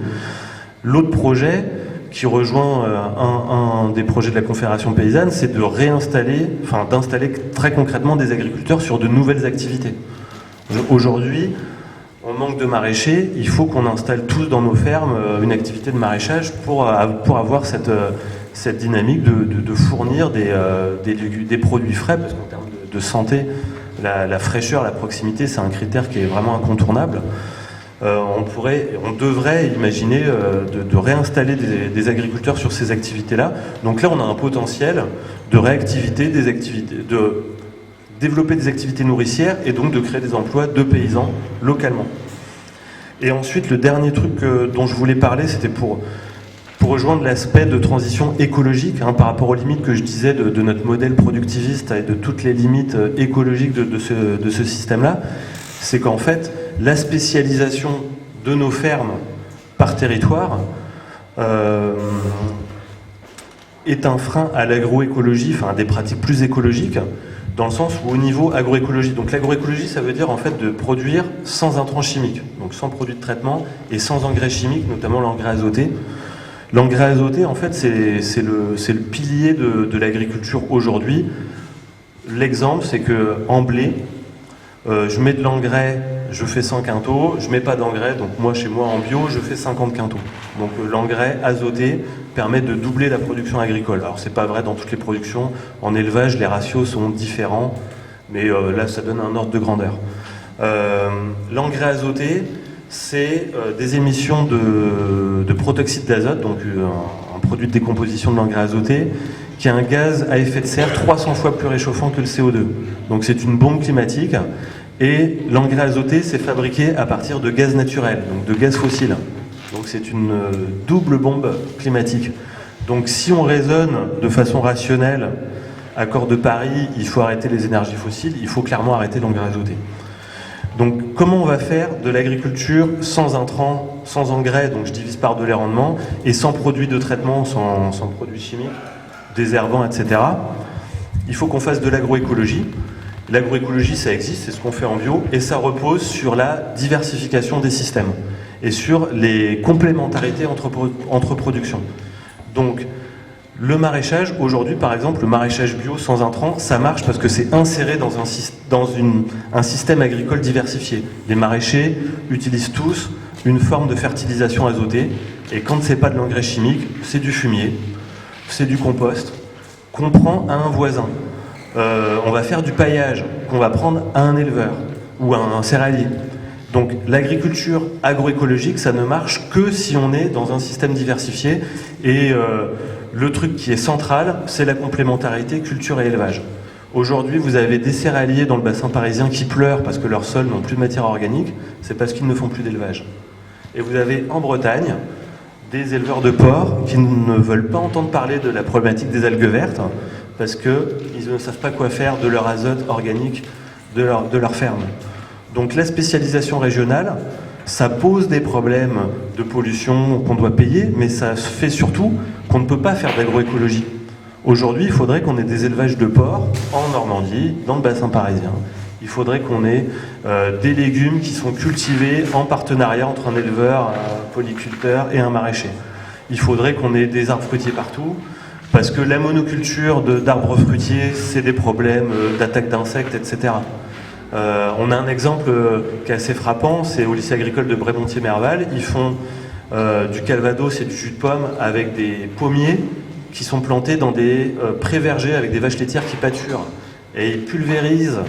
L'autre projet qui rejoint un des projets de la Confédération paysanne, c'est d'installer très concrètement des agriculteurs sur de nouvelles activités. Aujourd'hui, on manque de maraîchers, il faut qu'on installe tous dans nos fermes une activité de maraîchage pour avoir cette dynamique de fournir des produits frais, parce qu'en termes de santé, la fraîcheur, la proximité, c'est un critère qui est vraiment incontournable. On devrait imaginer de réinstaller des agriculteurs sur ces activités-là. Donc là, on a un potentiel de réactivité de développer des activités nourricières et donc de créer des emplois de paysans localement. Et ensuite, le dernier truc dont je voulais parler, c'était pour pour rejoindre l'aspect de transition écologique, par rapport aux limites que je disais de notre modèle productiviste et de toutes les limites écologiques de ce système-là, c'est qu'en fait, la spécialisation de nos fermes par territoire est un frein à l'agroécologie, enfin à des pratiques plus écologiques, dans le sens où au niveau agroécologie, donc l'agroécologie ça veut dire en fait de produire sans intrants chimiques, donc sans produits de traitement et sans engrais chimiques, notamment l'engrais azoté. L'engrais azoté en fait c'est le pilier de l'agriculture aujourd'hui. L'exemple c'est que en blé, je mets de l'engrais, je fais 100 quintaux, je mets pas d'engrais, donc moi chez moi en bio je fais 50 quintaux. Donc l'engrais azoté permet de doubler la production agricole. Alors c'est pas vrai dans toutes les productions, en élevage les ratios sont différents, mais là ça donne un ordre de grandeur. L'engrais azoté, c'est des émissions de protoxyde d'azote, donc un produit de décomposition de l'engrais azoté, qui est un gaz à effet de serre 300 fois plus réchauffant que le CO2. Donc c'est une bombe climatique, et l'engrais azoté c'est fabriqué à partir de gaz naturel, donc de gaz fossile. Donc c'est une double bombe climatique. Donc si on raisonne de façon rationnelle, accord de Paris, il faut arrêter les énergies fossiles, il faut clairement arrêter l'engrais azoté. Donc comment on va faire de l'agriculture sans intrants, sans engrais, donc je divise par deux les rendements, et sans produits de traitement, sans produits chimiques, désherbants, etc. Il faut qu'on fasse de l'agroécologie. L'agroécologie, ça existe, c'est ce qu'on fait en bio, et ça repose sur la diversification des systèmes et sur les complémentarités entre productions. Donc, le maraîchage, aujourd'hui, par exemple, le maraîchage bio sans intrants, ça marche parce que c'est inséré dans un système agricole diversifié. Les maraîchers utilisent tous une forme de fertilisation azotée, et quand c'est pas de l'engrais chimique, c'est du fumier, c'est du compost, qu'on prend à un voisin. On va faire du paillage qu'on va prendre à un éleveur ou à un céréalier. Donc l'agriculture agroécologique, ça ne marche que si on est dans un système diversifié, et le truc qui est central, c'est la complémentarité culture et élevage. Aujourd'hui, vous avez des céréaliers dans le bassin parisien qui pleurent parce que leurs sols n'ont plus de matière organique, c'est parce qu'ils ne font plus d'élevage. Et vous avez en Bretagne des éleveurs de porcs qui ne veulent pas entendre parler de la problématique des algues vertes, parce qu'ils ne savent pas quoi faire de leur azote organique de leur ferme. Donc la spécialisation régionale, ça pose des problèmes de pollution qu'on doit payer, mais ça fait surtout qu'on ne peut pas faire d'agroécologie. Aujourd'hui, il faudrait qu'on ait des élevages de porcs en Normandie, dans le bassin parisien. Il faudrait qu'on ait des légumes qui sont cultivés en partenariat entre un éleveur, un polyculteur et un maraîcher. Il faudrait qu'on ait des arbres fruitiers partout, parce que la monoculture d'arbres fruitiers, c'est des problèmes d'attaque d'insectes, etc. On a un exemple qui est assez frappant, c'est au lycée agricole de Brémontier-Merval. Ils font du calvados et du jus de pomme avec des pommiers qui sont plantés dans des prés-vergers avec des vaches laitières qui pâturent. Et ils pulvérisent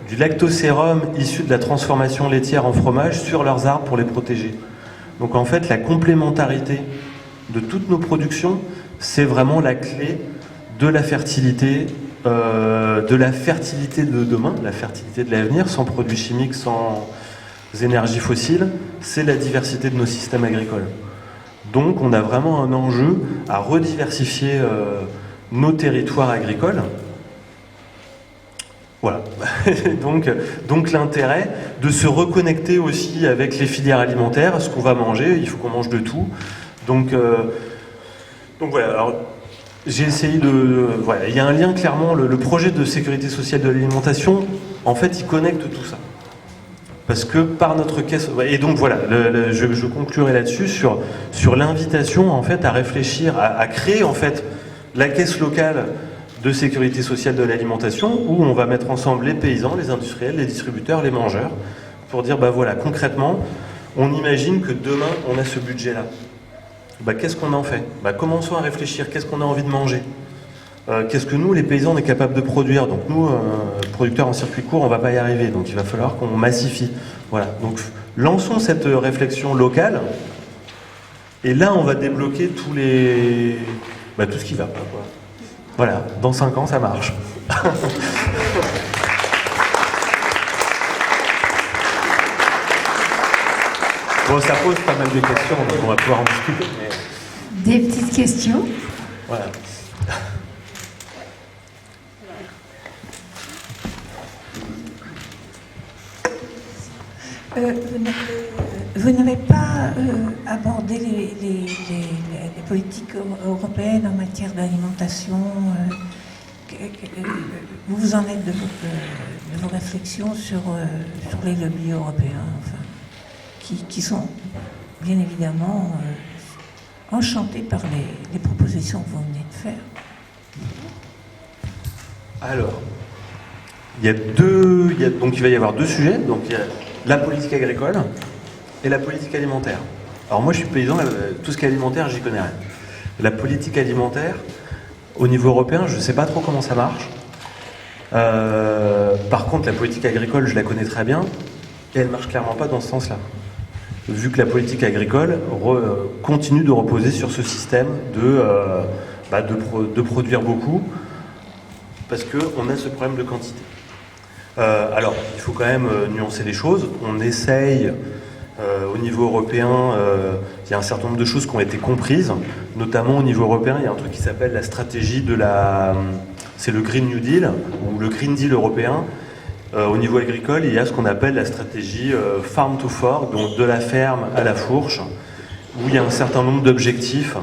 du lactosérum issu de la transformation laitière en fromage sur leurs arbres pour les protéger. Donc en fait, la complémentarité de toutes nos productions, c'est vraiment la clé de la fertilité de demain, la fertilité de l'avenir, sans produits chimiques, sans énergies fossiles, c'est la diversité de nos systèmes agricoles. Donc on a vraiment un enjeu à rediversifier nos territoires agricoles. Voilà. donc l'intérêt de se reconnecter aussi avec les filières alimentaires, ce qu'on va manger, il faut qu'on mange de tout. Donc voilà, alors j'ai essayé voilà, il y a un lien clairement, le projet de sécurité sociale de l'alimentation, en fait, il connecte tout ça. Parce que par notre caisse... Et donc voilà, je conclurai là-dessus sur l'invitation, en fait, à réfléchir, à créer, en fait, la caisse locale de sécurité sociale de l'alimentation, où on va mettre ensemble les paysans, les industriels, les distributeurs, les mangeurs, pour dire, bah voilà, concrètement, on imagine que demain, on a ce budget-là. Bah, qu'est-ce qu'on en fait? Bah, commençons à réfléchir, qu'est-ce qu'on a envie de manger? Qu'est-ce que nous, les paysans, on est capable de produire? Donc nous, producteurs en circuit court, on ne va pas y arriver, donc il va falloir qu'on massifie. Voilà, donc lançons cette réflexion locale, et là, on va débloquer tout ce qui va pas, quoi. Voilà, dans 5 ans, ça marche. Bon, ça pose pas mal de questions, donc on va pouvoir en discuter. Mais... Des petites questions? Voilà. Vous n'avez pas abordé les politiques européennes en matière d'alimentation. Où vous en êtes de vos réflexions sur les lobbies européens, enfin, qui sont bien évidemment enchantés par les propositions que vous venez de faire? Alors, donc il va y avoir deux sujets. Donc il y a la politique agricole et la politique alimentaire. Alors moi je suis paysan, tout ce qui est alimentaire, j'y connais rien. La politique alimentaire, au niveau européen, je ne sais pas trop comment ça marche. Par contre, la politique agricole, je la connais très bien, et elle ne marche clairement pas dans ce sens-là. Vu que la politique agricole continue de reposer sur ce système de produire beaucoup, parce qu'on a ce problème de quantité. Alors, il faut quand même nuancer les choses. On essaye, au niveau européen, il y a un certain nombre de choses qui ont été comprises, notamment au niveau européen, il y a un truc qui s'appelle la stratégie c'est le Green New Deal, ou le Green Deal européen. Au niveau agricole, il y a ce qu'on appelle la stratégie Farm to Fork, donc de la ferme à la fourche, où il y a un certain nombre d'objectifs,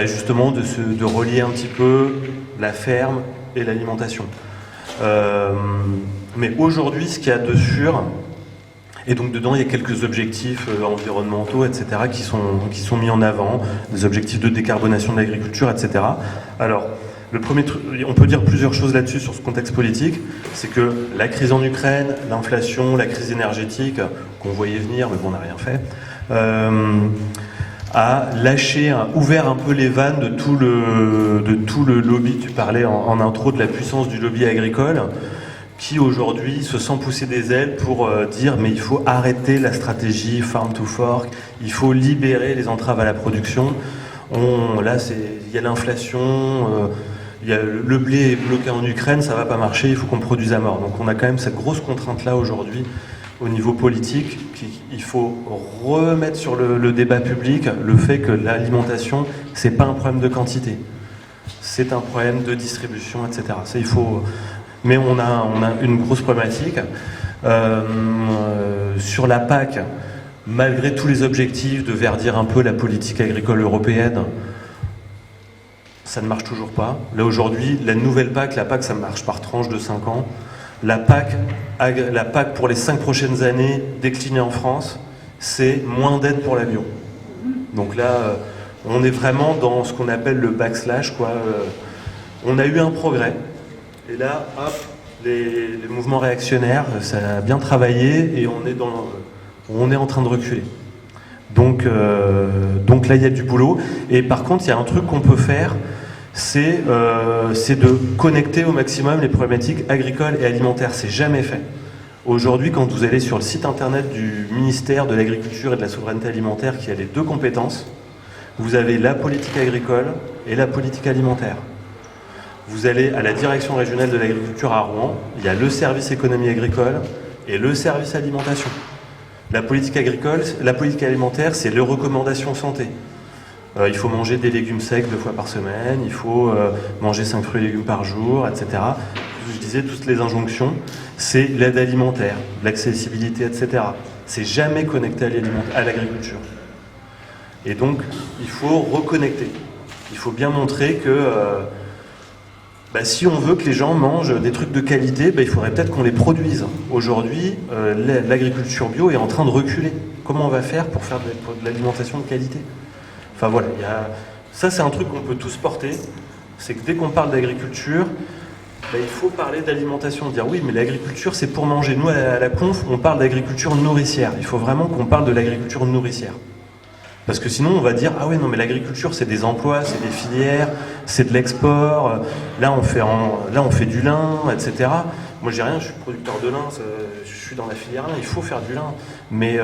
justement de relier un petit peu la ferme et l'alimentation. Mais aujourd'hui, ce qu'il y a de sûr, et donc dedans il y a quelques objectifs environnementaux, etc., qui sont mis en avant, des objectifs de décarbonation de l'agriculture, etc. Alors, le premier truc, on peut dire plusieurs choses là-dessus sur ce contexte politique, c'est que la crise en Ukraine, l'inflation, la crise énergétique, qu'on voyait venir, mais bon, on n'a rien fait, a ouvert un peu les vannes de tout le lobby. Tu parlais en intro de la puissance du lobby agricole, qui aujourd'hui se sent pousser des ailes pour dire mais il faut arrêter la stratégie Farm to Fork, il faut libérer les entraves à la production. Il y a l'inflation, le blé est bloqué en Ukraine, ça va pas marcher, il faut qu'on produise à mort. Donc on a quand même cette grosse contrainte-là aujourd'hui au niveau politique, il faut remettre sur le débat public le fait que l'alimentation, c'est pas un problème de quantité, c'est un problème de distribution, etc. Ça, mais on a une grosse problématique. Sur la PAC, malgré tous les objectifs de verdir un peu la politique agricole européenne, ça ne marche toujours pas. Là aujourd'hui, la nouvelle PAC, ça marche par tranche de 5 ans. La PAC pour les 5 prochaines années déclinée en France, c'est moins d'aide pour la bio. Donc là, on est vraiment dans ce qu'on appelle le backslash, quoi. On a eu un progrès, et là, hop, les mouvements réactionnaires, ça a bien travaillé, et on est en train de reculer. Donc là, il y a du boulot. Et par contre, il y a un truc qu'on peut faire, c'est de connecter au maximum les problématiques agricoles et alimentaires. C'est jamais fait. Aujourd'hui, quand vous allez sur le site internet du ministère de l'Agriculture et de la Souveraineté Alimentaire, qui a les deux compétences, vous avez la politique agricole et la politique alimentaire. Vous allez à la direction régionale de l'agriculture à Rouen, il y a le service économie agricole et le service alimentation. La politique alimentaire, c'est les recommandations santé. Il faut manger des légumes secs 2 fois par semaine, il faut manger 5 fruits et légumes par jour, etc. Je disais, toutes les injonctions, c'est l'aide alimentaire, l'accessibilité, etc. C'est jamais connecté à l'agriculture. Et donc, il faut reconnecter. Il faut bien montrer que si on veut que les gens mangent des trucs de qualité, il faudrait peut-être qu'on les produise. Aujourd'hui, l'agriculture bio est en train de reculer. Comment on va faire pour faire de l'alimentation de qualité ? Enfin voilà, ça c'est un truc qu'on peut tous porter, c'est que dès qu'on parle d'agriculture, il faut parler d'alimentation, dire oui mais l'agriculture c'est pour manger. Nous à la conf on parle d'agriculture nourricière, il faut vraiment qu'on parle de l'agriculture nourricière. Parce que sinon on va dire ah ouais non mais l'agriculture c'est des emplois, c'est des filières, c'est de l'export, là on fait du lin, etc. Moi j'ai rien, je suis producteur de lin, je suis dans la filière lin, il faut faire du lin, mais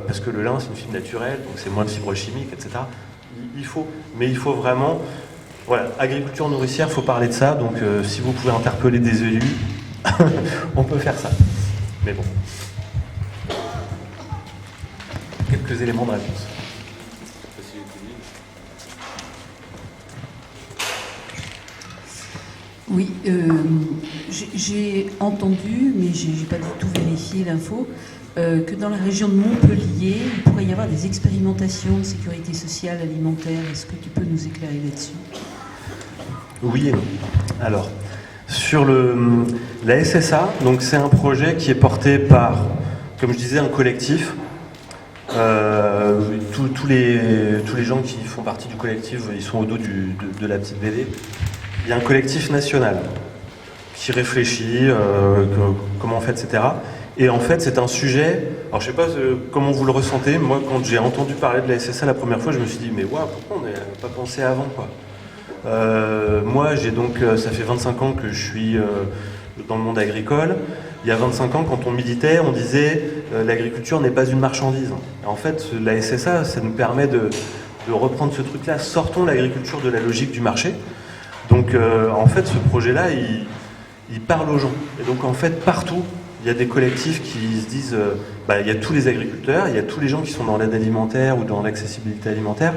parce que le lin c'est une fibre naturelle, donc c'est moins de fibres chimiques, etc. Mais il faut vraiment, voilà, agriculture nourricière, il faut parler de ça, donc si vous pouvez interpeller des élus, on peut faire ça. Mais bon. Quelques éléments de réponse. Oui, j'ai entendu, mais j'ai pas du tout vérifié l'info, que dans la région de Montpellier, il pourrait y avoir des expérimentations de sécurité sociale alimentaire. Est-ce que tu peux nous éclairer là-dessus? Oui et non. Alors, sur la SSA, donc c'est un projet qui est porté par, comme je disais, un collectif. Tous les gens qui font partie du collectif, ils sont au dos de la petite BD. Il y a un collectif national qui réfléchit, comment on fait, etc. Et en fait, c'est un sujet... Alors, je ne sais pas comment vous le ressentez. Moi, quand j'ai entendu parler de la SSA la première fois, je me suis dit, mais waouh, pourquoi on n'a pas pensé avant, quoi. Moi, ça fait 25 ans que je suis dans le monde agricole. Il y a 25 ans, quand on militait, on disait l'agriculture n'est pas une marchandise. En fait, la SSA, ça nous permet de reprendre ce truc-là. Sortons l'agriculture de la logique du marché. Donc, en fait, ce projet-là, il parle aux gens. Et donc, en fait, partout, il y a des collectifs qui se disent il y a tous les agriculteurs, il y a tous les gens qui sont dans l'aide alimentaire ou dans l'accessibilité alimentaire.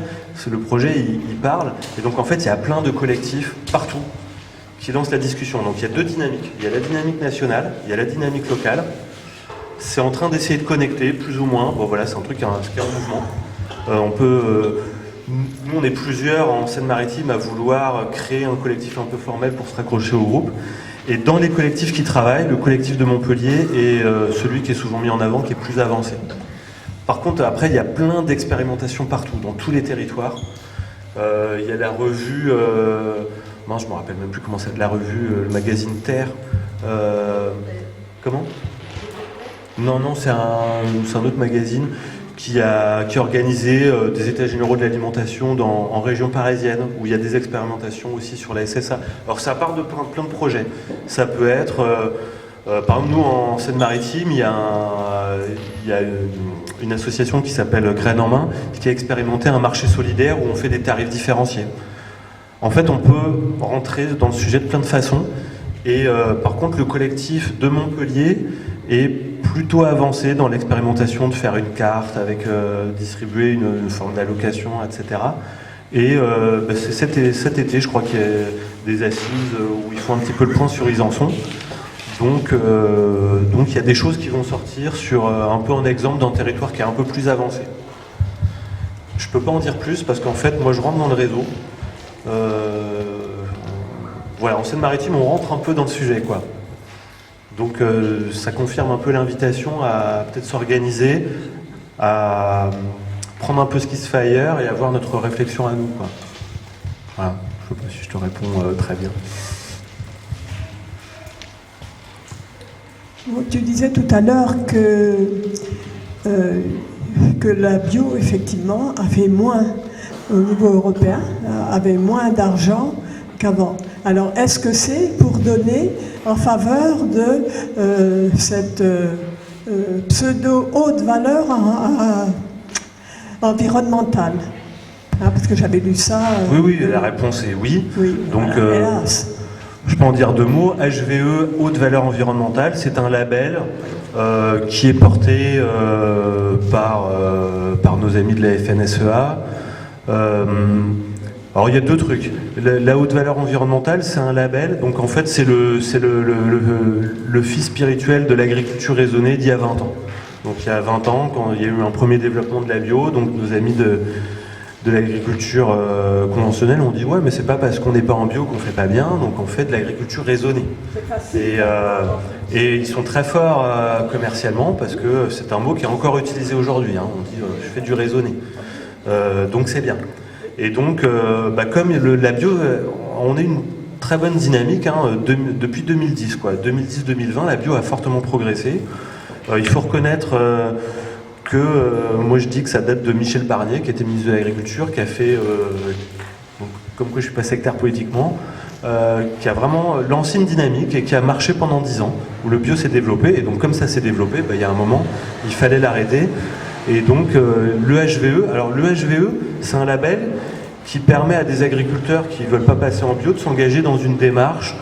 Le projet, il parle. Et donc, en fait, il y a plein de collectifs partout qui lancent la discussion. Donc, il y a deux dynamiques. Il y a la dynamique nationale, il y a la dynamique locale. C'est en train d'essayer de connecter, plus ou moins. Bon, voilà, c'est un truc qui est un mouvement. Nous, on est plusieurs en Seine-Maritime à vouloir créer un collectif un peu formel pour se raccrocher au groupe. Et dans les collectifs qui travaillent, le collectif de Montpellier est celui qui est souvent mis en avant, qui est plus avancé. Par contre, après, il y a plein d'expérimentations partout, dans tous les territoires. Il y a la revue, je ne me rappelle même plus comment c'est, la revue, le magazine Terre. Comment ? Non, c'est un autre magazine qui a organisé des états généraux de l'alimentation en région parisienne, où il y a des expérimentations aussi sur la SSA. Alors ça part de plein de projets. Ça peut être, par exemple, nous en Seine-Maritime, il y a une association qui s'appelle Graines en Main, qui a expérimenté un marché solidaire où on fait des tarifs différenciés. En fait, on peut rentrer dans le sujet de plein de façons. Et par contre, le collectif de Montpellier est plutôt avancé dans l'expérimentation de faire une carte avec distribuer une forme d'allocation, etc. Et c'est cet été, je crois qu'il y a des assises où ils font un petit peu le point sur où ils en sont. Donc il y a des choses qui vont sortir sur un peu en exemple d'un territoire qui est un peu plus avancé. Je peux pas en dire plus parce qu'en fait, moi je rentre dans le réseau. Voilà, en Seine-Maritime, on rentre un peu dans le sujet, quoi. Donc ça confirme un peu l'invitation à peut-être s'organiser, à prendre un peu ce qui se fait ailleurs et avoir notre réflexion à nous, quoi. Voilà, je ne sais pas si je te réponds très bien. Tu disais tout à l'heure que la bio, effectivement, avait moins, au niveau européen, avait moins d'argent qu'avant. Alors, est-ce que c'est pour donner en faveur de cette pseudo-haute valeur environnementale, parce que j'avais lu ça... Oui, la réponse est oui. Donc, hélas. Je peux en dire deux mots. HVE, haute valeur environnementale, c'est un label qui est porté par nos amis de la FNSEA. Alors il y a deux trucs. La haute valeur environnementale, c'est un label. Donc en fait, c'est le fils spirituel de l'agriculture raisonnée d'il y a 20 ans. Donc il y a 20 ans, quand il y a eu un premier développement de la bio, donc nos amis de l'agriculture conventionnelle ont dit ouais, mais c'est pas parce qu'on n'est pas en bio qu'on fait pas bien, donc on fait de l'agriculture raisonnée. Et ils sont très forts commercialement parce que c'est un mot qui est encore utilisé aujourd'hui. Hein. On dit je fais du raisonné. Donc c'est bien. Et donc, comme la bio, on a une très bonne dynamique depuis 2010. 2010-2020, la bio a fortement progressé. Il faut reconnaître moi je dis que ça date de Michel Barnier, qui était ministre de l'Agriculture, qui a fait, comme quoi je ne suis pas sectaire politiquement, qui a vraiment lancé une dynamique et qui a marché pendant 10 ans, où le bio s'est développé. Et donc comme ça s'est développé, il y a un moment, il fallait l'arrêter. Et donc le HVE, alors le HVE, c'est un label qui permet à des agriculteurs qui ne veulent pas passer en bio de s'engager dans une démarche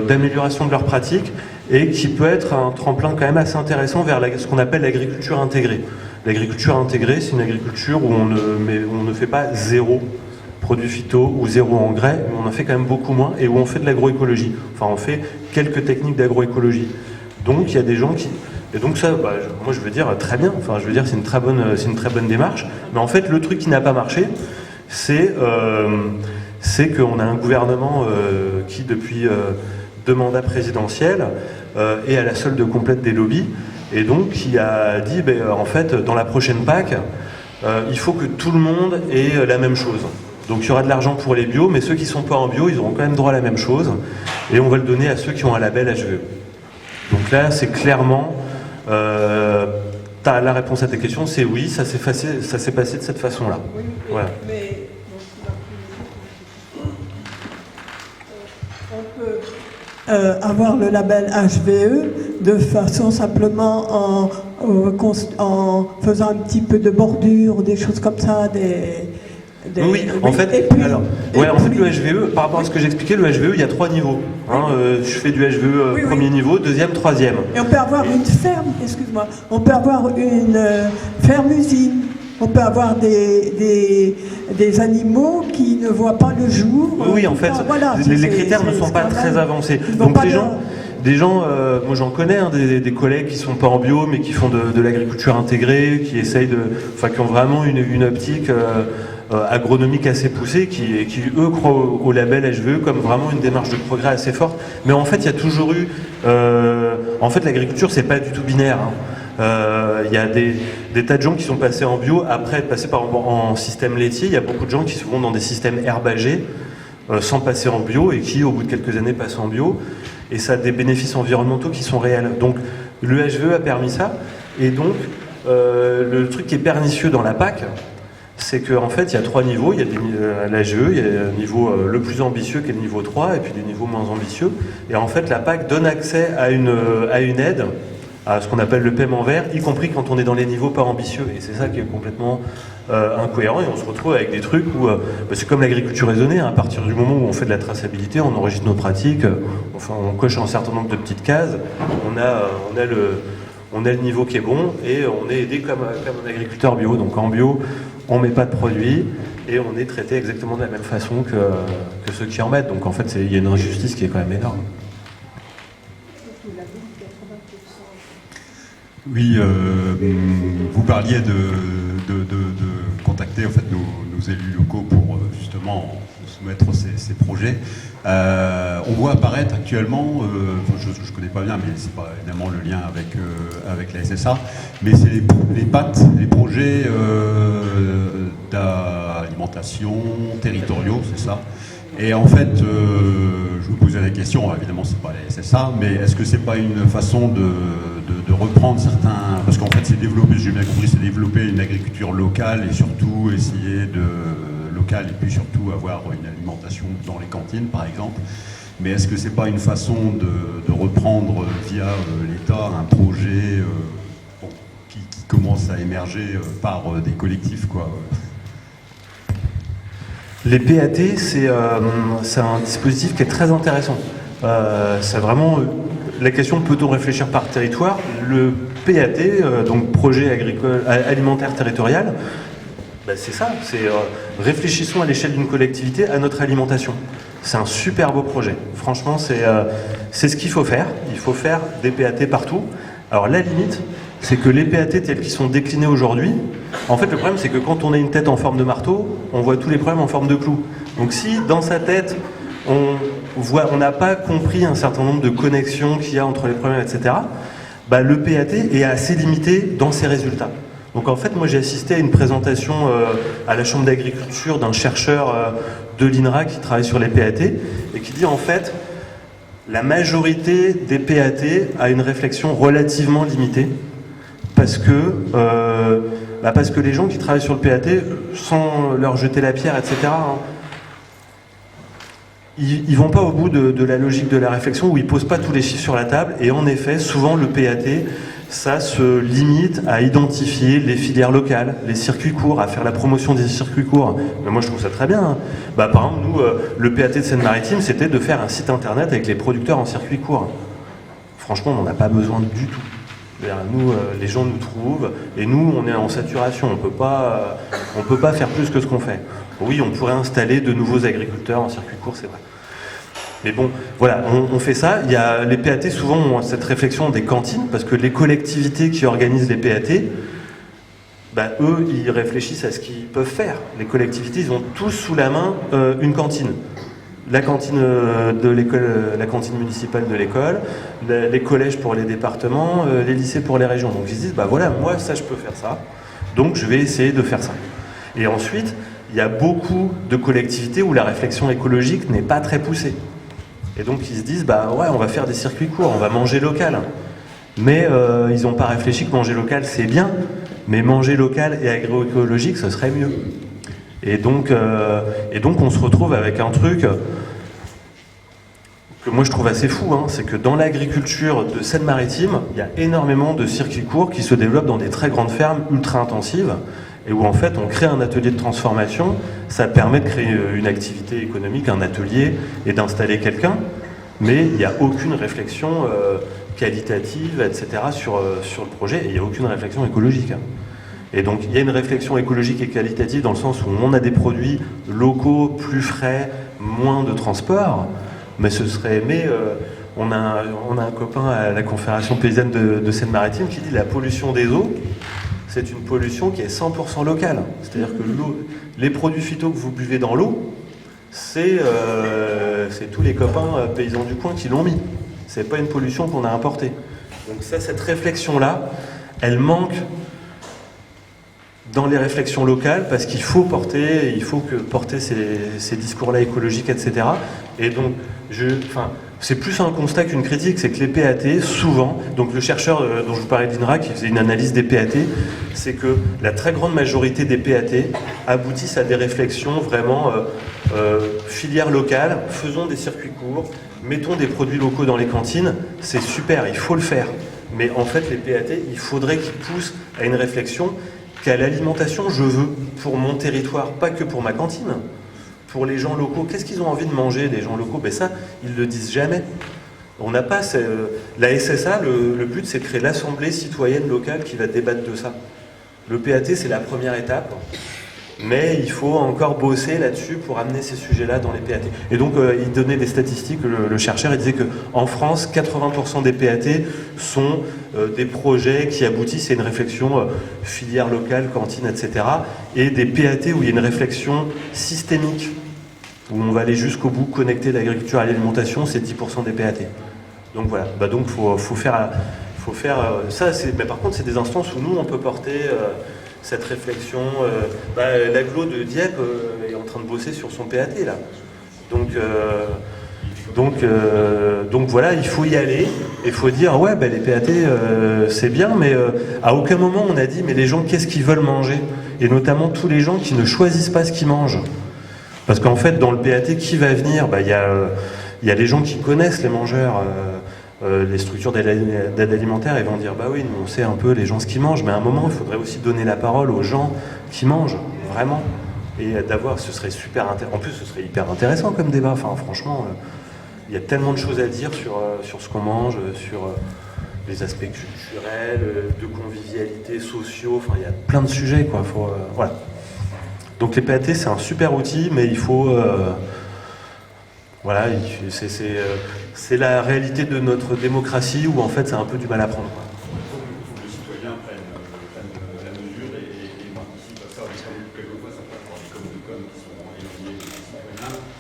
d'amélioration de leurs pratiques et qui peut être un tremplin quand même assez intéressant vers ce qu'on appelle l'agriculture intégrée. L'agriculture intégrée, c'est une agriculture où on ne fait pas zéro produits phyto ou zéro engrais, mais on en fait quand même beaucoup moins, et où on fait de l'agroécologie. Enfin, on fait quelques techniques d'agroécologie. Donc il y a des gens qui... Et donc ça, moi je veux dire très bien, enfin je veux dire c'est une très bonne démarche, mais en fait le truc qui n'a pas marché, c'est qu'on a un gouvernement qui depuis 2 mandats présidentiels est à la solde complète des lobbies, et donc qui a dit en fait dans la prochaine PAC, il faut que tout le monde ait la même chose. Donc il y aura de l'argent pour les bio, mais ceux qui ne sont pas en bio, ils auront quand même droit à la même chose, et on va le donner à ceux qui ont un label HVE. Donc là c'est clairement... la réponse à ta question, c'est oui, ça s'est passé de cette façon-là. Oui, voilà. Mais on peut avoir le label HVE de façon simplement en faisant un petit peu de bordure, des choses comme ça, oui, en fait, le HVE, par rapport à ce que j'expliquais, le HVE, il y a 3 niveaux. Je fais du HVE premier niveau, deuxième, troisième. Et on peut avoir une ferme, excuse-moi, on peut avoir une ferme-usine, on peut avoir des animaux qui ne voient pas le jour. Oui, en fait, les critères ne sont pas très avancés. Donc des gens, moi j'en connais, des collègues qui sont pas en bio, mais qui font de l'agriculture intégrée, qui essayent qui ont vraiment une optique agronomique assez poussée, qui eux croient au label HVE comme vraiment une démarche de progrès assez forte. Mais en fait, il y a toujours eu, en fait, l'agriculture c'est pas du tout binaire. Il y a des tas de gens qui sont passés en bio après être passés par exemple en système laitier. Il y a beaucoup de gens qui se vont dans des systèmes herbagés sans passer en bio et qui, au bout de quelques années, passent en bio. Et ça a des bénéfices environnementaux qui sont réels. Donc le HVE a permis ça. Et donc le truc qui est pernicieux dans la PAC, c'est qu'en fait il y a 3 niveaux. Il y a l'HVE, il y a le niveau le plus ambitieux qui est le niveau 3, et puis des niveaux moins ambitieux. Et en fait la PAC donne accès à une aide, à ce qu'on appelle le paiement vert, y compris quand on est dans les niveaux pas ambitieux. Et c'est ça qui est complètement incohérent, et on se retrouve avec des trucs où c'est comme l'agriculture raisonnée, à partir du moment où on fait de la traçabilité, on enregistre nos pratiques, on coche un certain nombre de petites cases, on a le niveau qui est bon, et on est aidé comme un agriculteur bio. Donc en bio, on met pas de produits, et on est traité exactement de la même façon que ceux qui en mettent. Donc en fait, il y a une injustice qui est quand même énorme. Oui, vous parliez de contacter en fait nos élus locaux pour justement soumettre ces projets. On voit apparaître actuellement, je ne connais pas bien, mais c'est pas évidemment le lien avec la SSA, mais c'est les projets d'alimentation territoriaux, c'est ça. Et en fait, je vous posais la question, évidemment c'est pas la SSA, mais est-ce que c'est pas une façon de reprendre certains... Parce qu'en fait c'est développer, j'ai bien compris, c'est développer une agriculture locale et surtout essayer local et puis surtout avoir une alimentation dans les cantines par exemple. Mais est-ce que c'est pas une façon de reprendre via l'État un projet qui commence à émerger par des collectifs quoi. Les PAT, c'est un dispositif qui est très intéressant. C'est vraiment la question, peut-on réfléchir par territoire? Le PAT, donc projet agricole alimentaire territorial, c'est ça, c'est réfléchissons à l'échelle d'une collectivité à notre alimentation. C'est un super beau projet. Franchement, c'est ce qu'il faut faire. Il faut faire des PAT partout. Alors la limite, c'est que les PAT tels qu'ils sont déclinés aujourd'hui, en fait le problème c'est que quand on a une tête en forme de marteau, on voit tous les problèmes en forme de clou. Donc si dans sa tête, on n'a pas compris un certain nombre de connexions qu'il y a entre les problèmes, etc., le PAT est assez limité dans ses résultats. Donc en fait moi j'ai assisté à une présentation à la Chambre d'agriculture d'un chercheur de l'INRA qui travaille sur les PAT et qui dit en fait la majorité des PAT a une réflexion relativement limitée. Parce que les gens qui travaillent sur le PAT, sans leur jeter la pierre, etc., ils vont pas au bout de la logique de la réflexion où ils posent pas tous les chiffres sur la table. Et en effet, souvent le PAT, ça se limite à identifier les filières locales, les circuits courts, à faire la promotion des circuits courts. Mais moi je trouve ça très bien. Hein. Par exemple, nous, le PAT de Seine-Maritime, c'était de faire un site internet avec les producteurs en circuit court. Franchement, on n'en a pas besoin du tout. Nous, les gens nous trouvent, et nous, on est en saturation. On peut pas faire plus que ce qu'on fait. Oui, on pourrait installer de nouveaux agriculteurs en circuit court, c'est vrai. Mais bon, voilà, on fait ça. Il y a, les PAT souvent ont cette réflexion des cantines, parce que les collectivités qui organisent les PAT, bah, eux, ils réfléchissent à ce qu'ils peuvent faire. Les collectivités, ils ont tous sous la main une cantine. La cantine de l'école, la cantine municipale de l'école, les collèges pour les départements, les lycées pour les régions. Donc ils se disent, bah voilà, moi ça je peux faire ça, donc je vais essayer de faire ça. Et ensuite, il y a beaucoup de collectivités où la réflexion écologique n'est pas très poussée. Et donc ils se disent, bah ouais, on va faire des circuits courts, on va manger local. Mais ils n'ont pas réfléchi que manger local c'est bien, mais manger local et agroécologique ce serait mieux. Et donc on se retrouve avec un truc que moi je trouve assez fou, hein, c'est que dans l'agriculture de Seine-Maritime, il y a énormément de circuits courts qui se développent dans des très grandes fermes ultra intensives, et où en fait on crée un atelier de transformation, ça permet de créer une activité économique, un atelier, et d'installer quelqu'un, mais il n'y a aucune réflexion qualitative, etc. sur le projet, et il n'y a aucune réflexion écologique. Hein. Et donc il y a une réflexion écologique et qualitative dans le sens où on a des produits locaux, plus frais, moins de transport, mais on a un copain à la Confédération paysanne de Seine-Maritime qui dit la pollution des eaux, c'est une pollution qui est 100% locale. C'est-à-dire que les produits phyto que vous buvez dans l'eau, c'est tous les copains paysans du coin qui l'ont mis. C'est pas une pollution qu'on a importée. Donc ça, cette réflexion-là, elle manque dans les réflexions locales, parce qu'il faut porter ces discours-là écologiques, etc. Et donc, c'est plus un constat qu'une critique, c'est que les PAT, souvent, donc le chercheur dont je vous parlais d'INRA, qui faisait une analyse des PAT, c'est que la très grande majorité des PAT aboutissent à des réflexions vraiment filière locale, faisons des circuits courts, mettons des produits locaux dans les cantines, c'est super, il faut le faire. Mais en fait, les PAT, il faudrait qu'ils poussent à une réflexion qu'à l'alimentation, je veux pour mon territoire, pas que pour ma cantine. Pour les gens locaux, qu'est-ce qu'ils ont envie de manger, les gens locaux? Ben ça, ils le disent jamais. On n'a pas... La SSA, le but, c'est de créer l'Assemblée citoyenne locale qui va débattre de ça. Le PAT, c'est la première étape, mais il faut encore bosser là-dessus pour amener ces sujets-là dans les PAT. Et donc, il donnait des statistiques, le chercheur, il disait qu'en France, 80% des PAT sont des projets qui aboutissent à une réflexion filière locale, cantine, etc. Et des PAT où il y a une réflexion systémique, où on va aller jusqu'au bout, connecter l'agriculture à l'alimentation, c'est 10% des PAT. Donc voilà, donc faut faire ça. Mais par contre, c'est des instances où nous, on peut porter cette réflexion. L'agglo de Dieppe est en train de bosser sur son PAT là. Donc voilà, il faut y aller. Il faut dire ouais, les PAT c'est bien, mais à aucun moment on a dit mais les gens qu'est-ce qu'ils veulent manger, et notamment tous les gens qui ne choisissent pas ce qu'ils mangent. Parce qu'en fait, dans le PAT, qui va venir? Il y a les gens qui connaissent les mangeurs. Les structures d'aide alimentaire, ils vont dire bah oui, nous on sait un peu les gens ce qu'ils mangent, mais à un moment il faudrait aussi donner la parole aux gens qui mangent vraiment, et ce serait super intéressant. En plus, ce serait hyper intéressant comme débat. Enfin, franchement, il y a tellement de choses à dire sur ce qu'on mange, sur les aspects culturels, de convivialité, sociaux. Enfin, il y a plein de sujets, quoi. Voilà. Donc les PAT, c'est un super outil, mais il faut voilà, c'est la réalité de notre démocratie où en fait c'est un peu du mal à prendre. Il faut que les citoyens prennent la mesure et participent à ça. Parce que quelquefois ça passe par des coms de com qui sont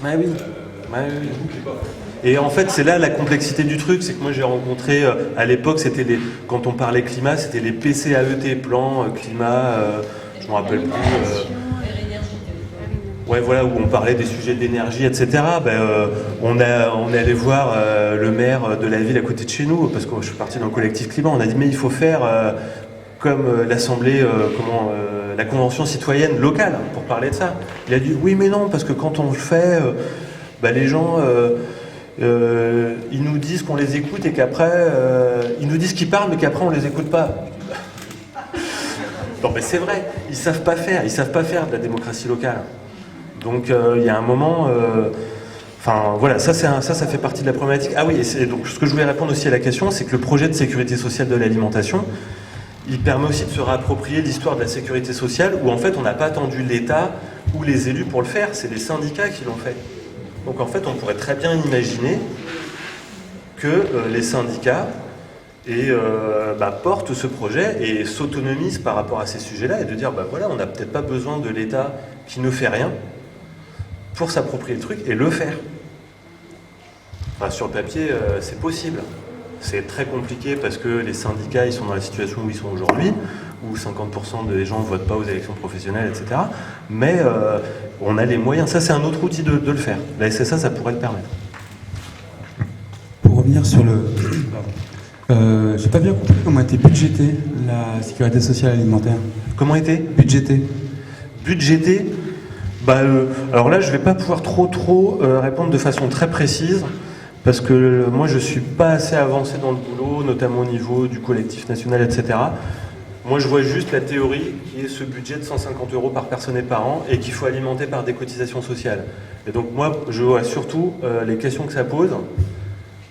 éloignés des citoyens. Oui. Et en fait c'est là la complexité du truc, c'est que moi j'ai rencontré à l'époque, quand on parlait climat, c'était les PCAET, plan climat, je me rappelle plus. Ouais, voilà, où on parlait des sujets d'énergie, etc. On est allé voir le maire de la ville à côté de chez nous, parce que je suis parti dans le collectif climat. On a dit mais il faut faire comme l'Assemblée, la convention citoyenne locale pour parler de ça. Il a dit oui mais non, parce que quand on le fait, les gens ils nous disent qu'on les écoute et qu'après ils nous disent qu'ils parlent mais qu'après on les écoute pas. Non mais c'est vrai, ils savent pas faire de la démocratie locale. Donc il y a un moment, voilà, ça fait partie de la problématique. Ah oui, et donc ce que je voulais répondre aussi à la question, c'est que le projet de sécurité sociale de l'alimentation, il permet aussi de se réapproprier l'histoire de la sécurité sociale, où en fait on n'a pas attendu l'État ou les élus pour le faire, c'est les syndicats qui l'ont fait. Donc en fait, on pourrait très bien imaginer que les syndicats portent ce projet et s'autonomisent par rapport à ces sujets-là et de dire, voilà, on n'a peut-être pas besoin de l'État qui ne fait rien pour s'approprier le truc et le faire. Enfin, sur le papier, c'est possible. C'est très compliqué parce que les syndicats, ils sont dans la situation où ils sont aujourd'hui, où 50% des gens ne votent pas aux élections professionnelles, etc. Mais on a les moyens. Ça, c'est un autre outil de le faire. La SSA, ça pourrait le permettre. Pour revenir sur le... j'ai pas bien compris comment a été budgétée la sécurité sociale alimentaire. Comment était Budgétée. Budgété, alors là, je vais pas pouvoir trop répondre de façon très précise, parce que moi, je suis pas assez avancé dans le boulot, notamment au niveau du collectif national, etc. Moi, je vois juste la théorie qui est ce budget de 150 € par personne et par an, et qu'il faut alimenter par des cotisations sociales. Et donc moi, je vois surtout les questions que ça pose.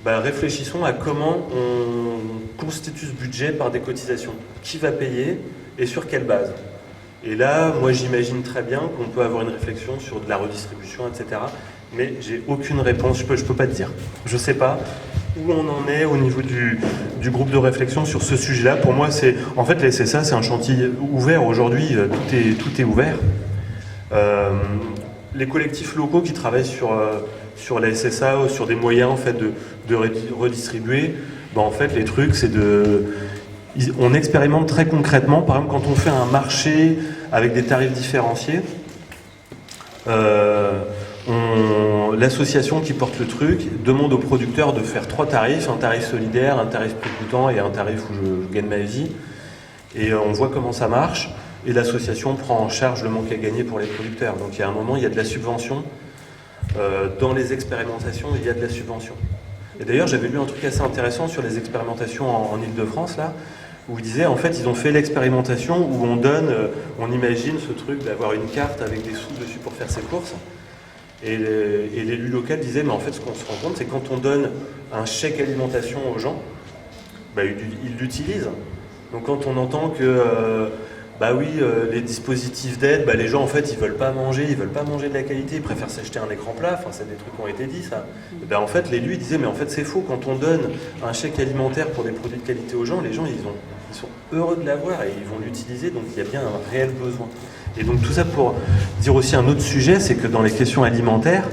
Réfléchissons à comment on constitue ce budget par des cotisations. Qui va payer et sur quelle base? Et là, moi, j'imagine très bien qu'on peut avoir une réflexion sur de la redistribution, etc. Mais j'ai aucune réponse, je peux pas te dire. Je sais pas où on en est au niveau du groupe de réflexion sur ce sujet-là. Pour moi, en fait, la SSA, c'est un chantier ouvert. Aujourd'hui, tout est ouvert. Les collectifs locaux qui travaillent sur la SSA ou sur des moyens en fait, de redistribuer, en fait, les trucs, c'est on expérimente très concrètement. Par exemple, quand on fait un marché avec des tarifs différenciés, l'association qui porte le truc demande aux producteurs de faire 3 tarifs, un tarif solidaire, un tarif prix coûtant et un tarif où je gagne ma vie. Et on voit comment ça marche. Et l'association prend en charge le manque à gagner pour les producteurs. Donc il y a un moment, il y a de la subvention. Dans les expérimentations, il y a de la subvention. Et d'ailleurs, j'avais lu un truc assez intéressant sur les expérimentations en Ile-de-France, là, où ils disaient, en fait, ils ont fait l'expérimentation où on imagine ce truc d'avoir une carte avec des sous dessus pour faire ses courses. Et l'élu local disait, mais en fait, ce qu'on se rend compte, c'est que quand on donne un chèque alimentation aux gens, ils l'utilisent. Donc quand on entend que, les dispositifs d'aide, les gens, en fait, ils veulent pas manger de la qualité, ils préfèrent s'acheter un écran plat, enfin, c'est des trucs qui ont été dit, ça. Et en fait, l'élu, il disait, mais en fait, c'est faux, quand on donne un chèque alimentaire pour des produits de qualité aux gens, les gens, ils sont heureux de l'avoir et ils vont l'utiliser, donc il y a bien un réel besoin. Et donc tout ça pour dire aussi un autre sujet, c'est que dans les questions alimentaires,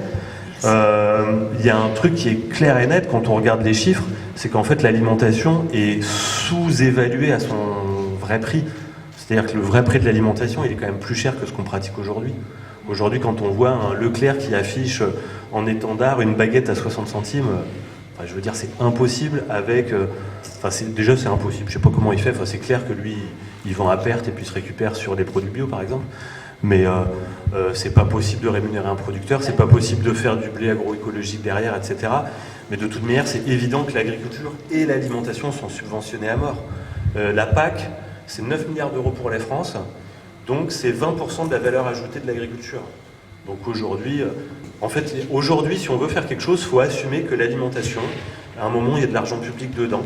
il y a un truc qui est clair et net quand on regarde les chiffres, c'est qu'en fait l'alimentation est sous-évaluée à son vrai prix. C'est-à-dire que le vrai prix de l'alimentation, il est quand même plus cher que ce qu'on pratique aujourd'hui. Aujourd'hui, quand on voit un Leclerc qui affiche en étendard une baguette à 60 centimes, je veux dire, c'est impossible avec... déjà, c'est impossible. Je sais pas comment il fait. C'est clair que lui, il vend à perte et puis se récupère sur des produits bio, par exemple. Mais c'est pas possible de rémunérer un producteur, c'est pas possible de faire du blé agroécologique derrière, etc. Mais de toute manière, c'est évident que l'agriculture et l'alimentation sont subventionnées à mort. La PAC, c'est 9 milliards d'euros pour la France, donc c'est 20% de la valeur ajoutée de l'agriculture. Donc aujourd'hui, si on veut faire quelque chose, il faut assumer que l'alimentation, à un moment, il y a de l'argent public dedans.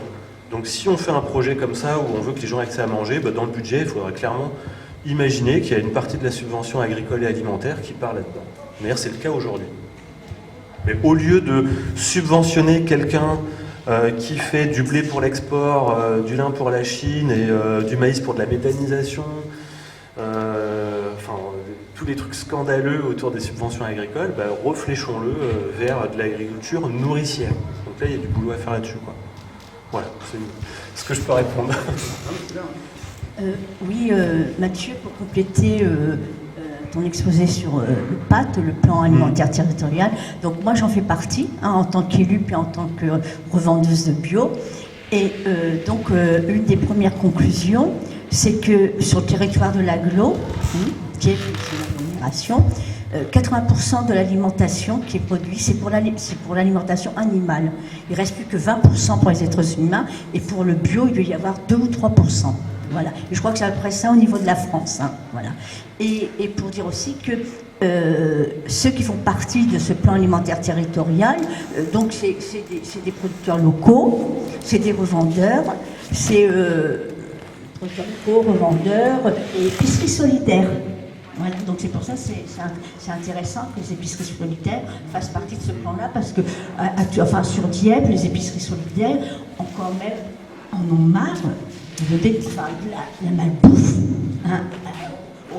Donc si on fait un projet comme ça, où on veut que les gens aient accès à manger, dans le budget, il faudrait clairement imaginer qu'il y a une partie de la subvention agricole et alimentaire qui part là-dedans. D'ailleurs, c'est le cas aujourd'hui. Mais au lieu de subventionner quelqu'un qui fait du blé pour l'export, du lin pour la Chine et du maïs pour de la méthanisation, tous les trucs scandaleux autour des subventions agricoles, refléchons-le vers de l'agriculture nourricière. Donc là, il y a du boulot à faire là-dessus, quoi. Voilà, c'est ce que je peux répondre. Mathieu, pour compléter ton exposé sur le PAT, le plan alimentaire territorial. Donc moi, j'en fais partie, en tant qu'élue puis en tant que revendeuse de bio. Et une des premières conclusions, c'est que sur le territoire de l'agglo, qui est l'agglomération, 80% de l'alimentation qui est produite, c'est pour l'alimentation animale. Il ne reste plus que 20% pour les êtres humains, et pour le bio, il doit y avoir 2 ou 3%. Voilà. Et je crois que c'est à peu près ça au niveau de la France. Voilà. Et pour dire aussi que ceux qui font partie de ce plan alimentaire territorial, donc c'est des producteurs locaux, c'est des revendeurs, c'est producteurs locaux, revendeurs et épiceries solidaires. Voilà, donc c'est pour ça que c'est intéressant que les épiceries solidaires fassent partie de ce plan-là, parce que sur Dieppe, les épiceries solidaires ont quand même en ont marre de donner la malbouffe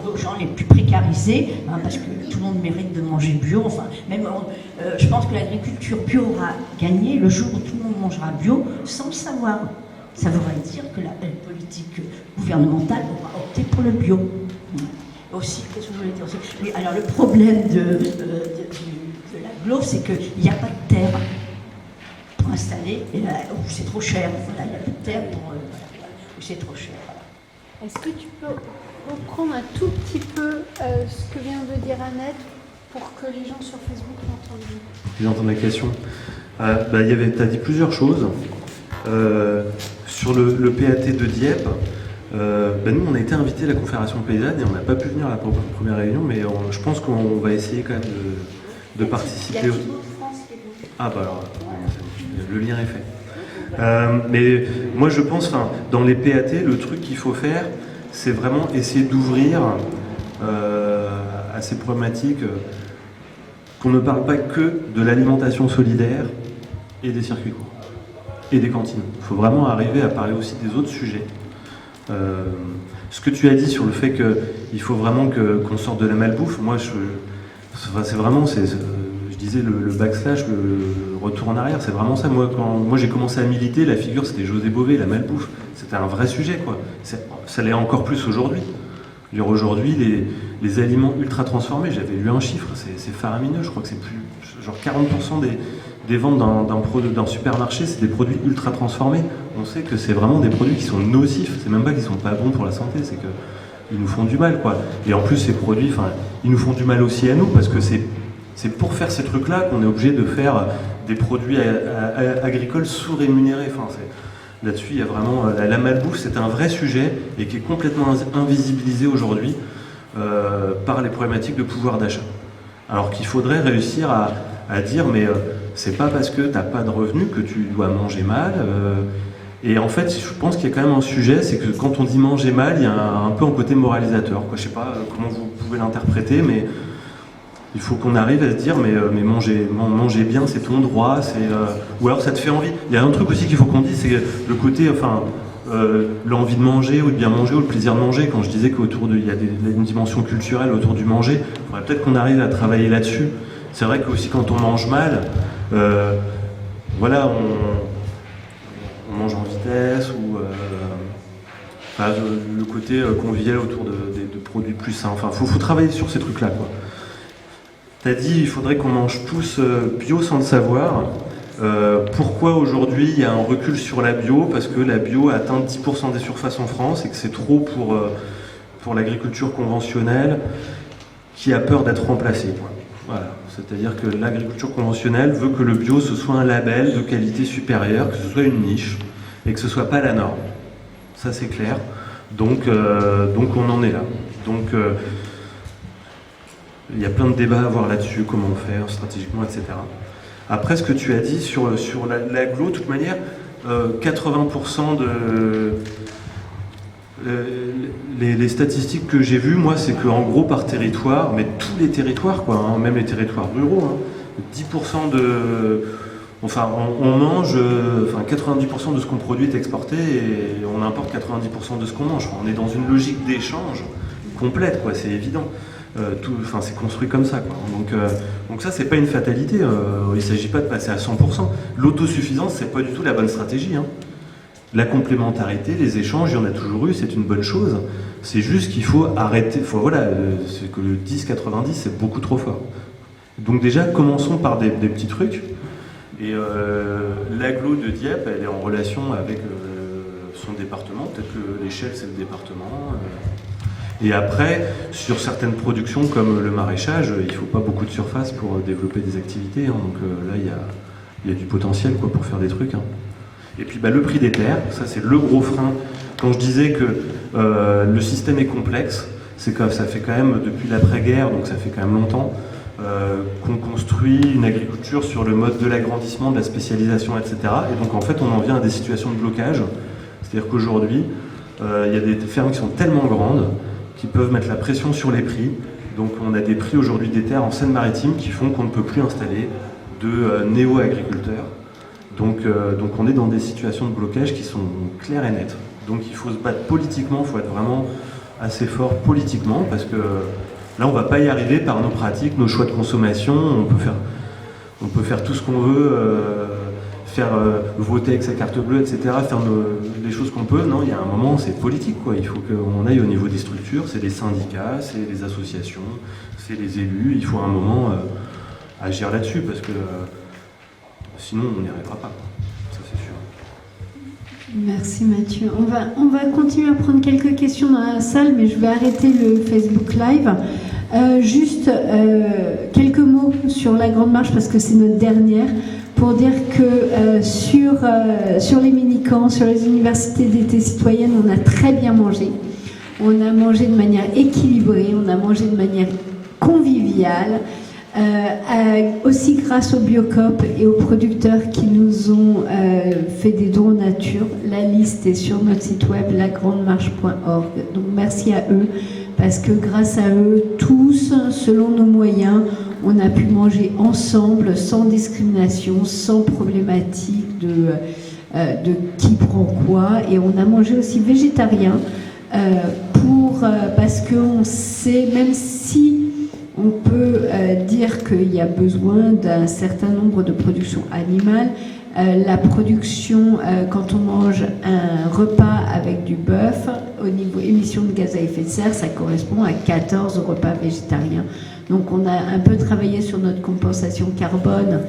aux gens les plus précarisés, parce que tout le monde mérite de manger bio. Enfin, même, je pense que l'agriculture bio aura gagné le jour où tout le monde mangera bio sans le savoir. Ça voudrait dire que la politique gouvernementale aura opté pour le bio. Aussi, qu'est-ce que je voulais dire aussi ? Oui, alors le problème de l'agglo, c'est qu'il n'y a pas de terre pour installer, ou c'est trop cher. Voilà, il n'y a plus de terre pour. Ou c'est trop cher. Voilà. Est-ce que tu peux reprendre un tout petit peu ce que vient de dire Annette pour que les gens sur Facebook l'entendent bien ? J'entends la question. Tu as dit plusieurs choses. Sur le PAT de Dieppe, nous on a été invités à la Confédération paysanne et on n'a pas pu venir à la première réunion, mais je pense qu'on va essayer quand même de participer. Il y a France qui est venu. Ah bah alors, le lien est fait. Mais moi je pense, dans les PAT, le truc qu'il faut faire, c'est vraiment essayer d'ouvrir à ces problématiques, qu'on ne parle pas que de l'alimentation solidaire et des circuits courts et des cantines. Il faut vraiment arriver à parler aussi des autres sujets. Ce que tu as dit sur le fait qu'il faut vraiment qu'on sorte de la malbouffe, moi c'est vraiment, je disais le backslash, le retour en arrière, c'est vraiment ça. Moi, quand j'ai commencé à militer, la figure c'était José Bové, la malbouffe. C'était un vrai sujet, quoi. Ça l'est encore plus aujourd'hui. Aujourd'hui, les aliments ultra transformés, j'avais lu un chiffre, c'est faramineux, je crois que c'est plus genre 40% des ventes d'un supermarché, c'est des produits ultra transformés. On sait que c'est vraiment des produits qui sont nocifs, c'est même pas qu'ils sont pas bons pour la santé, c'est qu'ils nous font du mal, quoi. Et en plus, ces produits, ils nous font du mal aussi à nous, parce que c'est pour faire ces trucs-là qu'on est obligé de faire des produits agricoles sous-rémunérés. Là-dessus, il y a vraiment la malbouffe, c'est un vrai sujet et qui est complètement invisibilisé aujourd'hui par les problématiques de pouvoir d'achat. Alors qu'il faudrait réussir à dire, mais c'est pas parce que t'as pas de revenus que tu dois manger mal. Et en fait, je pense qu'il y a quand même un sujet, c'est que quand on dit manger mal, il y a un peu un côté moralisateur, quoi. Je sais pas comment vous pouvez l'interpréter, mais il faut qu'on arrive à se dire, mais manger bien, c'est ton droit, ou alors ça te fait envie. Il y a un truc aussi qu'il faut qu'on dise, c'est le côté, l'envie de manger, ou de bien manger, ou le plaisir de manger. Quand je disais il y a une dimension culturelle autour du manger, il faudrait peut-être qu'on arrive à travailler là-dessus. C'est vrai que aussi quand on mange mal, on mange en vitesse, ou le côté convivial autour de produits plus sains. Faut travailler sur ces trucs-là, quoi. T'as dit il faudrait qu'on mange tous bio sans le savoir. Pourquoi aujourd'hui il y a un recul sur la bio ? Parce que la bio atteint 10% des surfaces en France et que c'est trop pour l'agriculture conventionnelle qui a peur d'être remplacée, quoi. Voilà. C'est-à-dire que l'agriculture conventionnelle veut que le bio ce soit un label de qualité supérieure, que ce soit une niche et que ce soit pas la norme. Ça c'est clair. Donc on en est là. Donc il y a plein de débats à avoir là-dessus, comment faire stratégiquement, etc. Après, ce que tu as dit sur l'agglo, de toute manière, 80% les statistiques que j'ai vues, moi, c'est qu'en gros, par territoire, mais tous les territoires, quoi, même les territoires ruraux, 10% on mange, 90% de ce qu'on produit est exporté et on importe 90% de ce qu'on mange. On est dans une logique d'échange complète, quoi, c'est évident. C'est construit comme ça, quoi. Donc ça, c'est pas une fatalité. Il s'agit pas de passer à 100%. L'autosuffisance, c'est pas du tout la bonne stratégie. La complémentarité, les échanges, il y en a toujours eu, c'est une bonne chose. C'est juste qu'il faut arrêter. C'est que le 10-90, c'est beaucoup trop fort. Donc déjà, commençons par des petits trucs. Et l'agglo de Dieppe, elle est en relation avec son département. Peut-être que l'échelle, c'est le département. Et après, sur certaines productions comme le maraîchage, il ne faut pas beaucoup de surface pour développer des activités. Donc là, il y a du potentiel, quoi, pour faire des trucs. Et puis le prix des terres, ça c'est le gros frein. Quand je disais que le système est complexe, c'est que ça fait quand même depuis l'après-guerre, donc ça fait quand même longtemps, qu'on construit une agriculture sur le mode de l'agrandissement, de la spécialisation, etc. Et donc en fait, on en vient à des situations de blocage. C'est-à-dire qu'aujourd'hui, il y a des fermes qui sont tellement grandes qui peuvent mettre la pression sur les prix, Donc on a des prix aujourd'hui des terres en Seine-Maritime qui font qu'on ne peut plus installer de néo-agriculteurs. Donc on est dans des situations de blocage qui sont claires et nettes. Donc il faut se battre politiquement, il faut être vraiment assez fort politiquement, parce que là on ne va pas y arriver par nos pratiques, nos choix de consommation. On peut faire tout ce qu'on veut, voter avec sa carte bleue, etc., faire les choses qu'on peut. Non, il y a un moment, c'est politique, quoi. Il faut qu'on aille au niveau des structures, c'est les syndicats, c'est les associations, c'est les élus. Il faut à un moment agir là-dessus, parce que sinon on n'y arrivera pas. Ça, c'est sûr. Merci Mathieu. On va continuer à prendre quelques questions dans la salle, mais je vais arrêter le Facebook Live. Juste quelques mots sur la Grande Marche, parce que c'est notre dernière, pour dire que sur les mini-camps, sur les universités d'été citoyennes, on a très bien mangé. On a mangé de manière équilibrée, on a mangé de manière conviviale, aussi grâce au Biocoop et aux producteurs qui nous ont fait des dons en nature. La liste est sur notre site web lagrandemarche.org. Donc merci à eux, parce que grâce à eux, tous, selon nos moyens, on a pu manger ensemble, sans discrimination, sans problématique de qui prend quoi. Et on a mangé aussi végétarien, parce qu'on sait, même si on peut dire qu'il y a besoin d'un certain nombre de productions animales, la production, quand on mange un repas avec du bœuf, au niveau émissions de gaz à effet de serre, ça correspond à 14 repas végétariens. Donc on a un peu travaillé sur notre compensation carbone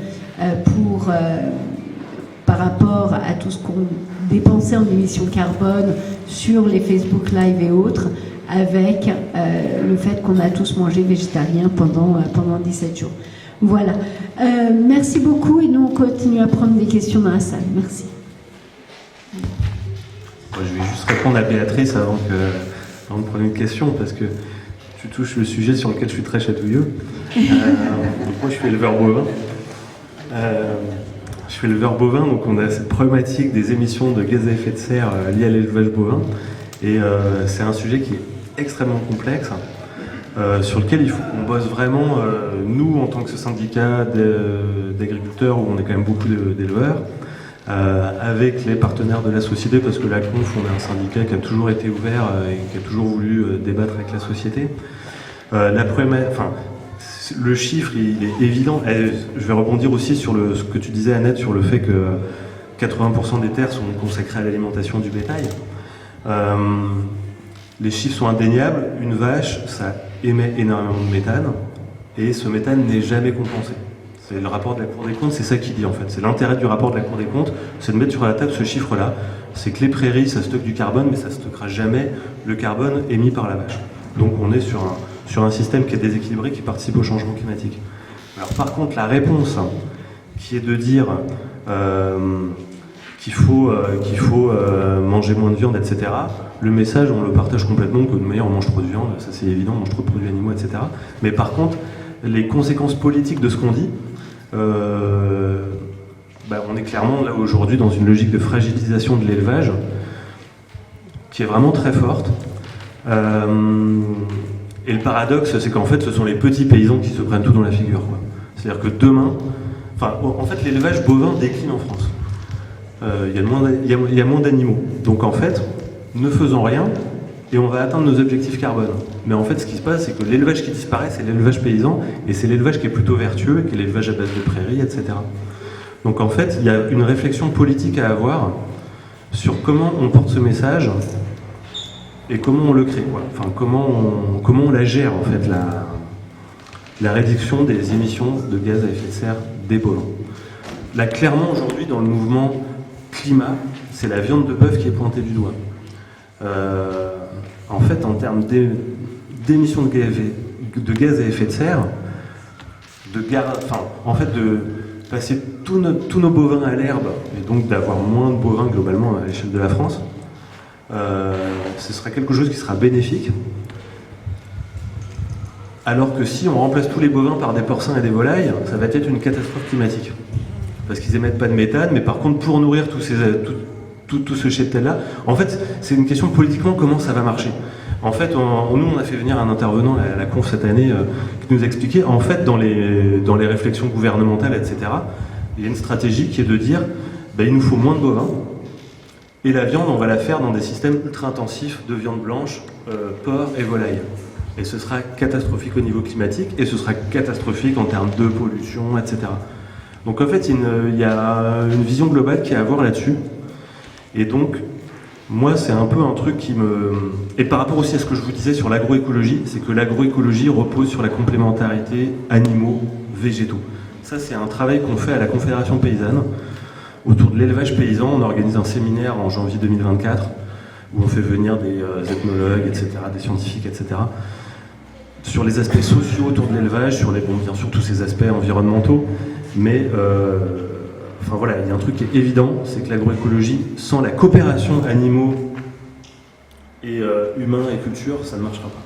par rapport à tout ce qu'on dépensait en émissions carbone sur les Facebook Live et autres, avec le fait qu'on a tous mangé végétarien pendant 17 jours. Voilà. Merci beaucoup, et nous on continue à prendre des questions dans la salle. Merci. Je vais juste répondre à Béatrice avant de prendre une question, parce que tu touches le sujet sur lequel je suis très chatouilleux. Moi, je suis éleveur bovin. Donc on a cette problématique des émissions de gaz à effet de serre liées à l'élevage bovin. Et c'est un sujet qui est extrêmement complexe, sur lequel il faut qu'on bosse vraiment, nous, en tant que syndicat d'agriculteurs, où on est quand même beaucoup d'éleveurs, avec les partenaires de la société, parce que la Conf, on est un syndicat qui a toujours été ouvert et qui a toujours voulu débattre avec la société. Le chiffre, il est évident. Et je vais rebondir aussi sur ce que tu disais, Annette, sur le fait que 80% des terres sont consacrées à l'alimentation du bétail. Les chiffres sont indéniables. Une vache, ça émet énormément de méthane, et ce méthane n'est jamais compensé. C'est le rapport de la Cour des comptes, c'est ça qui dit en fait. C'est l'intérêt du rapport de la Cour des comptes, c'est de mettre sur la table ce chiffre-là. C'est que les prairies, ça stocke du carbone, mais ça ne stockera jamais le carbone émis par la vache. Donc on est sur un système qui est déséquilibré, qui participe au changement climatique. Alors par contre, la réponse, qui est de dire qu'il faut manger moins de viande, etc., le message, on le partage complètement, que de manière on mange trop de viande, ça c'est évident, on mange trop de produits animaux, etc. Mais par contre, les conséquences politiques de ce qu'on dit, on est clairement là aujourd'hui dans une logique de fragilisation de l'élevage qui est vraiment très forte. Et le paradoxe, c'est qu'en fait, ce sont les petits paysans qui se prennent tout dans la figure, quoi. C'est-à-dire que demain, en fait, l'élevage bovin décline en France. Il y a moins d'animaux. Donc en fait, ne faisons rien, et on va atteindre nos objectifs carbone. Mais en fait, ce qui se passe, c'est que l'élevage qui disparaît, c'est l'élevage paysan, et c'est l'élevage qui est plutôt vertueux, qui est l'élevage à base de prairies, etc. Donc en fait, il y a une réflexion politique à avoir sur comment on porte ce message et comment on le crée, quoi. Enfin, comment on la gère, en fait, la réduction des émissions de gaz à effet de serre des bovins. Là, clairement, aujourd'hui, dans le mouvement climat, c'est la viande de bœuf qui est pointée du doigt. En fait, en termes d'émissions de gaz à effet de serre, de passer tous nos bovins à l'herbe, et donc d'avoir moins de bovins globalement à l'échelle de la France, ce sera quelque chose qui sera bénéfique. Alors que si on remplace tous les bovins par des porcins et des volailles, ça va être une catastrophe climatique. Parce qu'ils émettent pas de méthane, mais par contre, pour nourrir tout ce cheptel-là, en fait, c'est une question politiquement comment ça va marcher. En fait, nous, on a fait venir un intervenant à la conf cette année qui nous expliquait, en fait, dans les réflexions gouvernementales, etc., il y a une stratégie qui est de dire, il nous faut moins de bovins, et la viande, on va la faire dans des systèmes ultra intensifs de viande blanche, porc et volaille. Et ce sera catastrophique au niveau climatique, et ce sera catastrophique en termes de pollution, etc. Donc en fait, il y a une vision globale qui est à avoir là-dessus. Et donc, moi, c'est un peu un truc qui me... Et par rapport aussi à ce que je vous disais sur l'agroécologie, c'est que l'agroécologie repose sur la complémentarité animaux-végétaux. Ça, c'est un travail qu'on fait à la Confédération paysanne. Autour de l'élevage paysan, on organise un séminaire en janvier 2024, où on fait venir des ethnologues, etc., des scientifiques, etc., sur les aspects sociaux autour de l'élevage, sur bien sûr tous ces aspects environnementaux, mais enfin voilà, il y a un truc qui est évident, c'est que l'agroécologie, sans la coopération animaux et humains et culture, ça ne marchera pas.